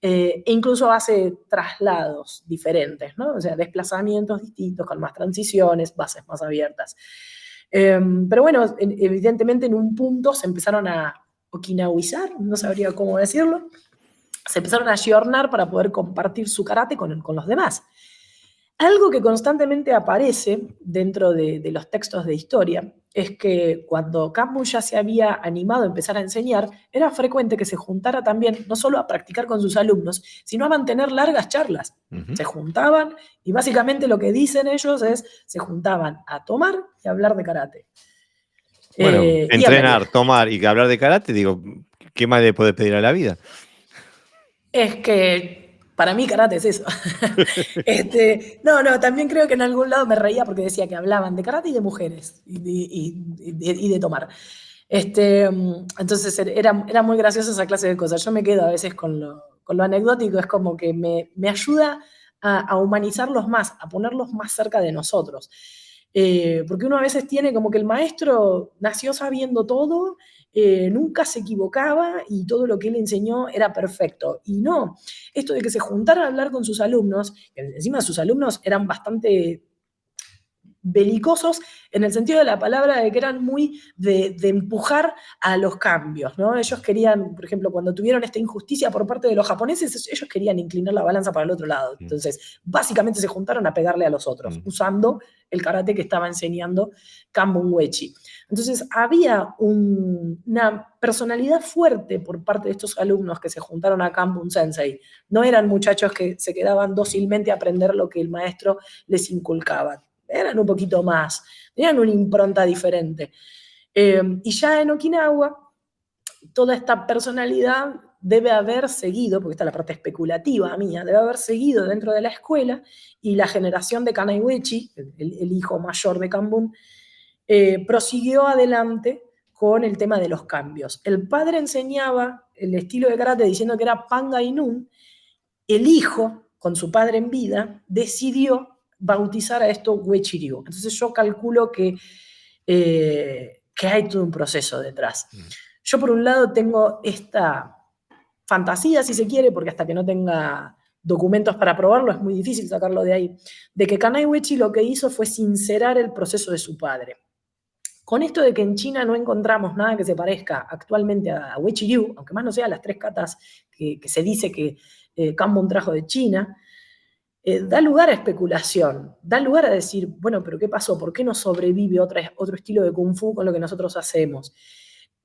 e incluso hace traslados diferentes, ¿no? O sea, desplazamientos distintos, con más transiciones, bases más abiertas. Pero bueno, evidentemente en un punto se empezaron a okinaguizar, no sabría cómo decirlo, se empezaron a ayornar para poder compartir su karate con los demás. Algo que constantemente aparece dentro de los textos de historia es que cuando Kanbun ya se había animado a empezar a enseñar, era frecuente que se juntara también, no solo a practicar con sus alumnos, sino a mantener largas charlas. Se juntaban y básicamente lo que dicen ellos es, se juntaban a tomar y a hablar de karate. Bueno, Y a pelear. entrenar, tomar y hablar de karate, digo, ¿qué más le puede pedir a la vida? Es que para mí karate es eso. No, también creo que en algún lado me reía porque decía que hablaban de karate y de mujeres y de tomar. Entonces era muy graciosa esa clase de cosas. Yo me quedo a veces con lo anecdótico, es como que me ayuda a humanizarlos más, a ponerlos más cerca de nosotros. Porque uno a veces tiene como que el maestro nació sabiendo todo, nunca se equivocaba y todo lo que él enseñó era perfecto. Y no, esto de que se juntara a hablar con sus alumnos, que encima sus alumnos eran bastante belicosos en el sentido de la palabra, de que eran muy de empujar a los cambios, ¿no? Ellos querían, por ejemplo, cuando tuvieron esta injusticia por parte de los japoneses, ellos querían inclinar la balanza para el otro lado. Entonces, básicamente se juntaron a pegarle a los otros, usando el karate que estaba enseñando Kanbun Uechi. Entonces, había una personalidad fuerte por parte de estos alumnos que se juntaron a Kanbun Sensei. No eran muchachos que se quedaban dócilmente a aprender lo que el maestro les inculcaba. Eran un poquito más, tenían una impronta diferente. Y ya en Okinawa, toda esta personalidad debe haber seguido, porque esta es la parte especulativa mía, debe haber seguido dentro de la escuela, y la generación de Kanai Uechi, el hijo mayor de Kanbun, prosiguió adelante con el tema de los cambios. El padre enseñaba el estilo de karate diciendo que era Pangai Nun. El hijo, con su padre en vida, decidió bautizar a esto Uechi-ryu. Entonces yo calculo que hay todo un proceso detrás. Yo por un lado tengo esta fantasía, si se quiere, porque hasta que no tenga documentos para probarlo es muy difícil sacarlo de ahí, de que Kanai Uechi lo que hizo fue sincerar el proceso de su padre. Con esto de que en China no encontramos nada que se parezca actualmente a Uechi-ryu, aunque más no sea las 3 katas que se dice que Kanbun trajo de China, da lugar a especulación, da lugar a decir, bueno, pero ¿qué pasó? ¿Por qué no sobrevive otro estilo de Kung Fu con lo que nosotros hacemos?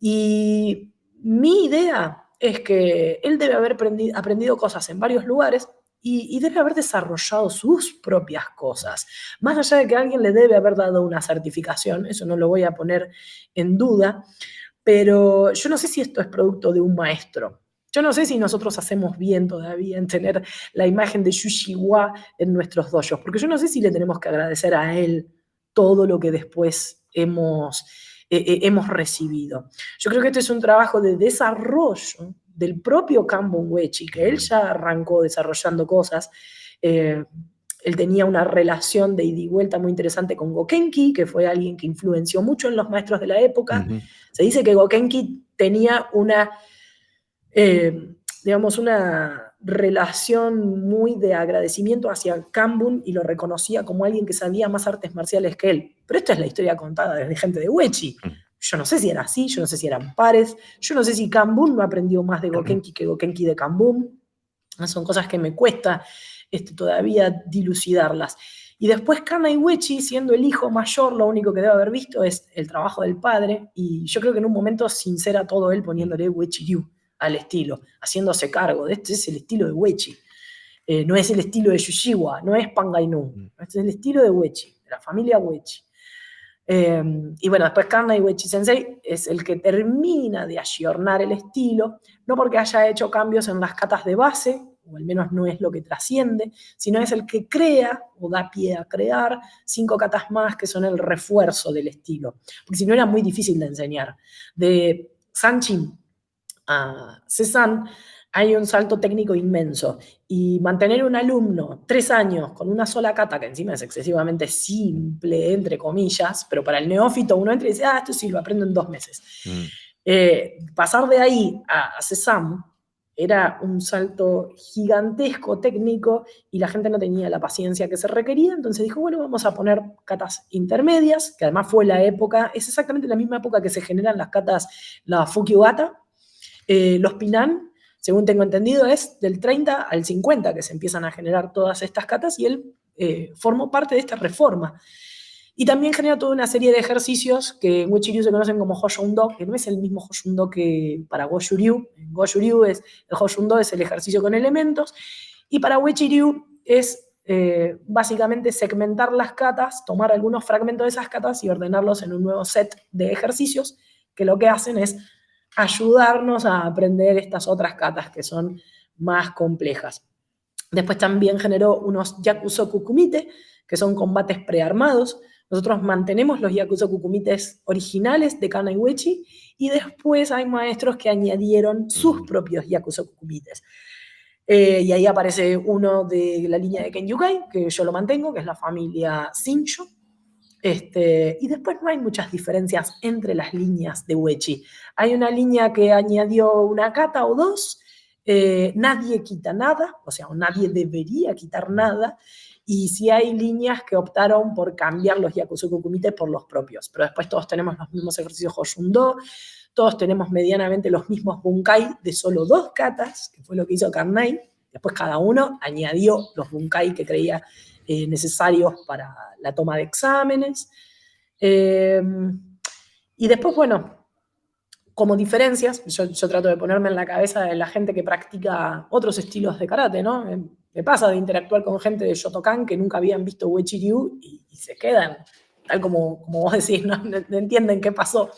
Y mi idea es que él debe haber aprendido cosas en varios lugares y debe haber desarrollado sus propias cosas. Más allá de que alguien le debe haber dado una certificación, eso no lo voy a poner en duda, pero yo no sé si esto es producto de un maestro. Yo no sé si nosotros hacemos bien todavía en tener la imagen de Yushiwa en nuestros dojos, porque yo no sé si le tenemos que agradecer a él todo lo que después hemos recibido. Yo creo que este es un trabajo de desarrollo del propio Kanbun Uechi, que él ya arrancó desarrollando cosas. Él tenía una relación de ida y vuelta muy interesante con Gokenki, que fue alguien que influenció mucho en los maestros de la época. Se dice que Gokenki tenía una relación muy de agradecimiento hacia Kanbun y lo reconocía como alguien que sabía más artes marciales que él. Pero esta es la historia contada desde gente de Uechi. Yo no sé si era así, yo no sé si eran pares, yo no sé si Kanbun no aprendió más de Gokenki que Gokenki de Kanbun. Son cosas que me cuesta todavía dilucidarlas. Y después Kanai Uechi, siendo el hijo mayor, lo único que debe haber visto es el trabajo del padre, y yo creo que en un momento sincera todo él poniéndole Uechi-ryu al estilo, haciéndose cargo de este es el estilo de Uechi. No es el estilo de Yushiwa, no es Pangai Nun, este es el estilo de Uechi, de la familia Uechi. Y bueno, después Kanai Uechi Sensei es el que termina de ayornar el estilo, no porque haya hecho cambios en las katas de base, o al menos no es lo que trasciende, sino es el que crea o da pie a crear 5 katas más que son el refuerzo del estilo, porque si no era muy difícil de enseñar. De Sanchin a Cezanne hay un salto técnico inmenso, y mantener un alumno 3 años con una sola kata, que encima es excesivamente simple, entre comillas, pero para el neófito uno entra y dice, esto sí, lo aprendo en 2 meses. Pasar de ahí a Cezanne era un salto gigantesco técnico y la gente no tenía la paciencia que se requería, entonces dijo, bueno, vamos a poner katas intermedias, que además fue la época, es exactamente la misma época que se generan las katas, la Fukiwata, Los Pinan, según tengo entendido, es del 30 al 50 que se empiezan a generar todas estas katas y él formó parte de esta reforma. Y también genera toda una serie de ejercicios que en Wechiryu se conocen como Hoshun-do, que no es el mismo Hoshun-do que para Goju-ryu. En Goju-ryu el Hoshun-do es el ejercicio con elementos, y para Wechiryu es básicamente segmentar las katas, tomar algunos fragmentos de esas katas y ordenarlos en un nuevo set de ejercicios que lo que hacen es ayudarnos a aprender estas otras katas que son más complejas. Después también generó unos Yakusoku Kumite, que son combates prearmados. Nosotros mantenemos los Yakusoku Kumites originales de Kanai Uechi y después hay maestros que añadieron sus propios Yakusoku Kumites. Y ahí aparece uno de la línea de Kenyukai, que yo lo mantengo, que es la familia Shinsho. Y después no hay muchas diferencias entre las líneas de Uechi. Hay una línea que añadió una kata o dos, nadie quita nada, o sea, nadie debería quitar nada, y sí hay líneas que optaron por cambiar los Yakusoku Kumite por los propios, pero después todos tenemos los mismos ejercicios Hoshun-do, todos tenemos medianamente los mismos bunkai de solo 2 katas, que fue lo que hizo Kanai. Después cada uno añadió los bunkai que creía necesarios para la toma de exámenes. Y después, bueno, como diferencias, yo trato de ponerme en la cabeza de la gente que practica otros estilos de karate, ¿no? Me pasa de interactuar con gente de Shotokan que nunca habían visto Uechi-ryu y se quedan, tal como vos decís, no entienden qué pasó.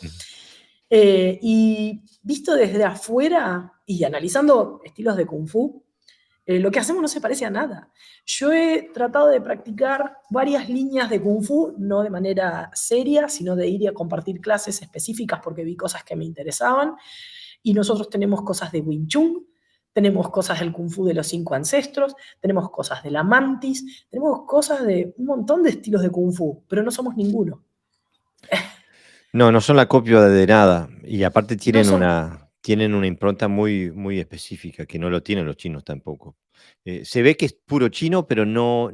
Y visto desde afuera y analizando estilos de Kung Fu, lo que hacemos no se parece a nada. Yo he tratado de practicar varias líneas de Kung Fu, no de manera seria, sino de ir a compartir clases específicas porque vi cosas que me interesaban. Y nosotros tenemos cosas de Wing Chun, tenemos cosas del Kung Fu de los 5 ancestros, tenemos cosas de la Mantis, tenemos cosas de un montón de estilos de Kung Fu, pero no somos ninguno. No, no son la copia de nada. Y aparte No tienen una impronta muy, muy específica, que no lo tienen los chinos tampoco. Se ve que es puro chino, pero no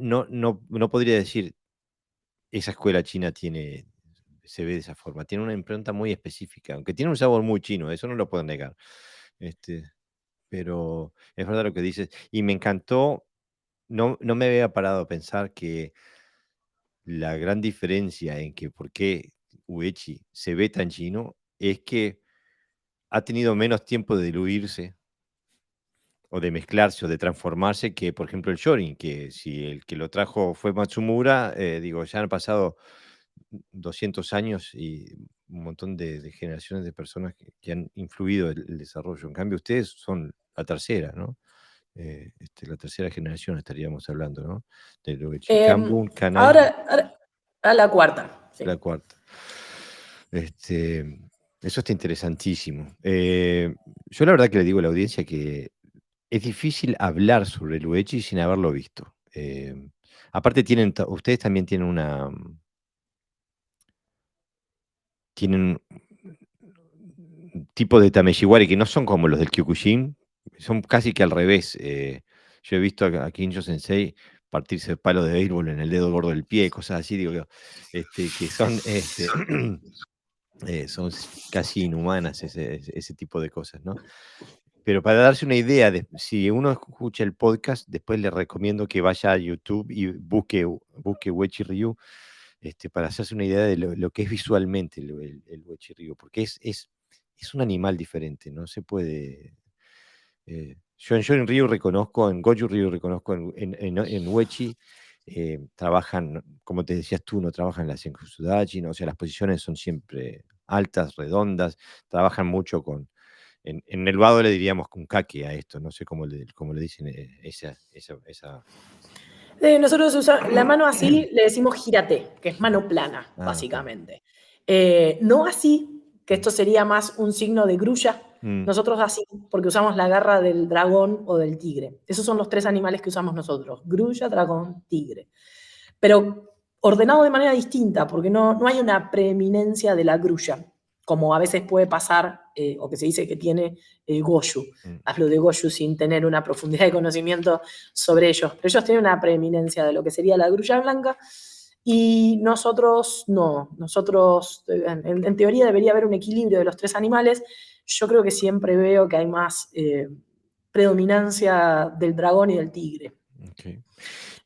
podría decir esa escuela china se ve de esa forma. Tiene una impronta muy específica, aunque tiene un sabor muy chino, eso no lo puedo negar. Pero es verdad lo que dices. Y me encantó, no me había parado a pensar que la gran diferencia en que por qué Uechi se ve tan chino es que ha tenido menos tiempo de diluirse o de mezclarse o de transformarse que, por ejemplo, el Shorin, que si el que lo trajo fue Matsumura, digo, ya han pasado 200 años y un montón de generaciones de personas que han influido el desarrollo. En cambio, ustedes son la tercera, ¿no? La tercera generación estaríamos hablando, ¿no? De lo de Chikambun, Kanai, ahora a la cuarta. Sí. la cuarta. Eso está interesantísimo. Yo la verdad que le digo a la audiencia que es difícil hablar sobre el Uechi sin haberlo visto. Aparte ustedes también tienen un tipo de Tameshiwari que no son como los del Kyokushin, son casi que al revés. Yo he visto a Kinjo Sensei partirse el palo de béisbol en el dedo gordo del pie, cosas así, digo, que son, son casi inhumanas ese tipo de cosas, ¿no? Pero para darse una idea, si uno escucha el podcast, después le recomiendo que vaya a YouTube y busque Uechi Ryu, para hacerse una idea de lo que es visualmente el Uechi Ryu, porque es un animal diferente, no se puede. Yo en Shorin Ryu reconozco, en Goju Ryu reconozco, en Uechi trabajan, como te decías tú, no trabajan en la Senkusudachi, ¿no? O sea, las posiciones son siempre altas, redondas, trabajan mucho en el vado le diríamos con kake a esto, no sé cómo le dicen esa. Nosotros usamos la mano así, le decimos girate, que es mano plana, Ah, ok. básicamente. No así, que esto sería más un signo de grulla. Nosotros así, porque usamos la garra del dragón o del tigre. Esos son los 3 animales que usamos nosotros: grulla, dragón, tigre. Pero ordenado de manera distinta, porque no hay una preeminencia de la grulla, como a veces puede pasar, o que se dice que tiene Goju. Hablo de Goju sin tener una profundidad de conocimiento sobre ellos, pero ellos tienen una preeminencia de lo que sería la grulla blanca, y nosotros no. Nosotros, en teoría, debería haber un equilibrio de los 3 animales. yo creo que siempre veo que hay más predominancia del dragón y del tigre. Okay.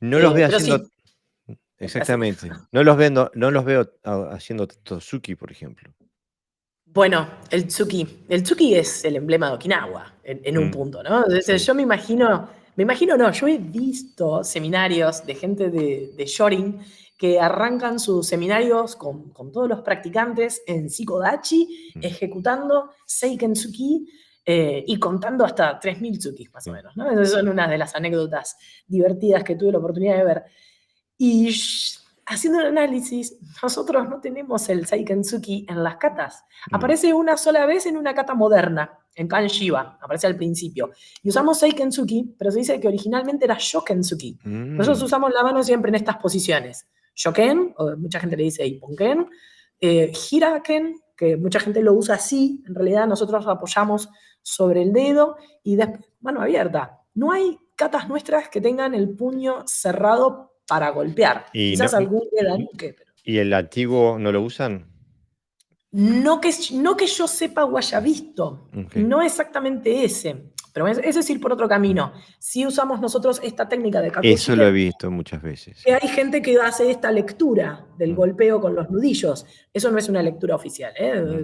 No los veo Pero haciendo. sí, así. Exactamente. No los veo haciendo Tosuki, por ejemplo. Bueno, el Tsuki. El Tsuki es el emblema de Okinawa, en un punto, ¿no? Entonces, Sí. yo me imagino no, yo he visto seminarios de gente de Shorin que arrancan sus seminarios con todos los practicantes en Shikodachi, ejecutando Seiken Tsuki y contando hasta 3000 Tsukis, más o menos, ¿no? Esas son unas de las anécdotas divertidas que tuve la oportunidad de ver. Y haciendo el análisis, nosotros no tenemos el Seiken-tsuki en las katas. Aparece una sola vez en una kata moderna, en Kanshiwa, aparece al principio. Y usamos Seiken-tsuki, pero se dice que originalmente era Shoken-tsuki. Nosotros usamos la mano siempre en estas posiciones. Shoken, o mucha gente le dice Ipponken, Hiraken, que mucha gente lo usa así, en realidad nosotros apoyamos sobre el dedo y después mano abierta. No hay katas nuestras que tengan el puño cerrado para golpear. Y Quizás algún Gedanuke, pero ¿Y el antiguo no lo usan? no que yo sepa o haya visto, Okay. no exactamente ese, pero ese es ir por otro camino. Sí usamos nosotros esta técnica de Eso lo he Kakushike, visto muchas veces. que hay gente que hace esta lectura del golpeo con los nudillos. Eso no es una lectura oficial,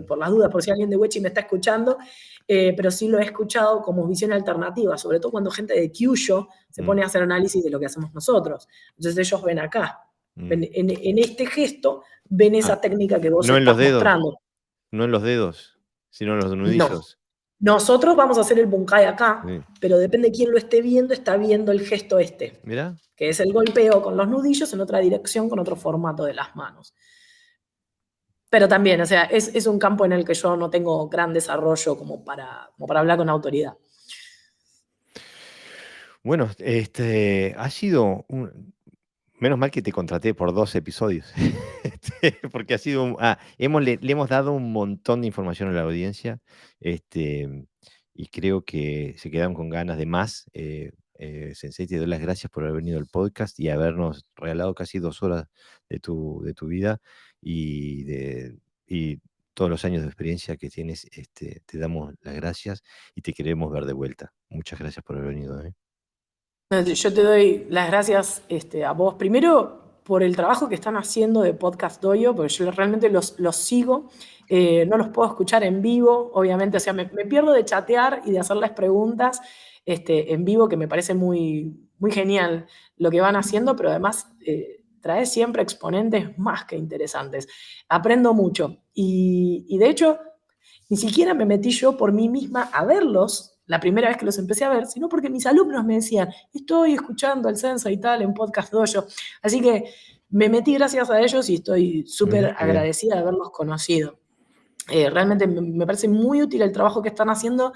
por las dudas, por si alguien de Wechi me está escuchando, pero sí lo he escuchado como visión alternativa, sobre todo cuando gente de Kyushu se pone a hacer análisis de lo que hacemos nosotros. Entonces ellos ven acá, en este gesto, ven esa técnica que vos No en los estás dedos, mostrando. no en los dedos, sino en los No. nudillos. Nosotros vamos a hacer el bunkai acá, Sí. pero depende de quién lo esté viendo, está viendo el gesto este. Mirá. Que es el golpeo con los nudillos en otra dirección, con otro formato de las manos. Pero también, o sea, es un campo en el que yo no tengo gran desarrollo como para hablar con autoridad. Bueno, ha sido menos mal que te contraté por 2 episodios, porque ha sido le hemos dado un montón de información a la audiencia, y creo que se quedaron con ganas de más. Sensei, te doy las gracias por haber venido al podcast y habernos regalado casi 2 horas de tu vida y todos los años de experiencia que tienes. Te damos las gracias y te queremos ver de vuelta. Muchas gracias por haber venido, ¿eh? Yo te doy las gracias a vos, primero por el trabajo que están haciendo de Podcast Dojo, porque yo realmente los sigo, no los puedo escuchar en vivo, obviamente, o sea, me pierdo de chatear y de hacerles preguntas en vivo, que me parece muy, muy genial lo que van haciendo, pero además trae siempre exponentes más que interesantes. Aprendo mucho y de hecho, ni siquiera me metí yo por mí misma a verlos la primera vez que los empecé a ver, sino porque mis alumnos me decían, estoy escuchando al Sensei y tal en Podcast Dojo. Así que me metí gracias a ellos y estoy súper agradecida de haberlos conocido. Realmente me parece muy útil el trabajo que están haciendo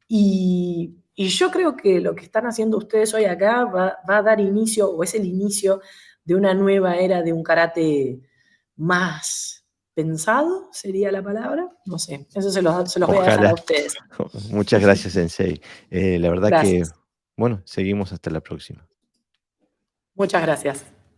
y yo creo que lo que están haciendo ustedes hoy acá va a dar inicio, o es el inicio de una nueva era de un karate más pensado, sería la palabra. No sé, eso se los voy a dejar a ustedes. Muchas gracias, Sensei. La verdad que, Gracias. bueno, seguimos hasta la próxima. Muchas gracias.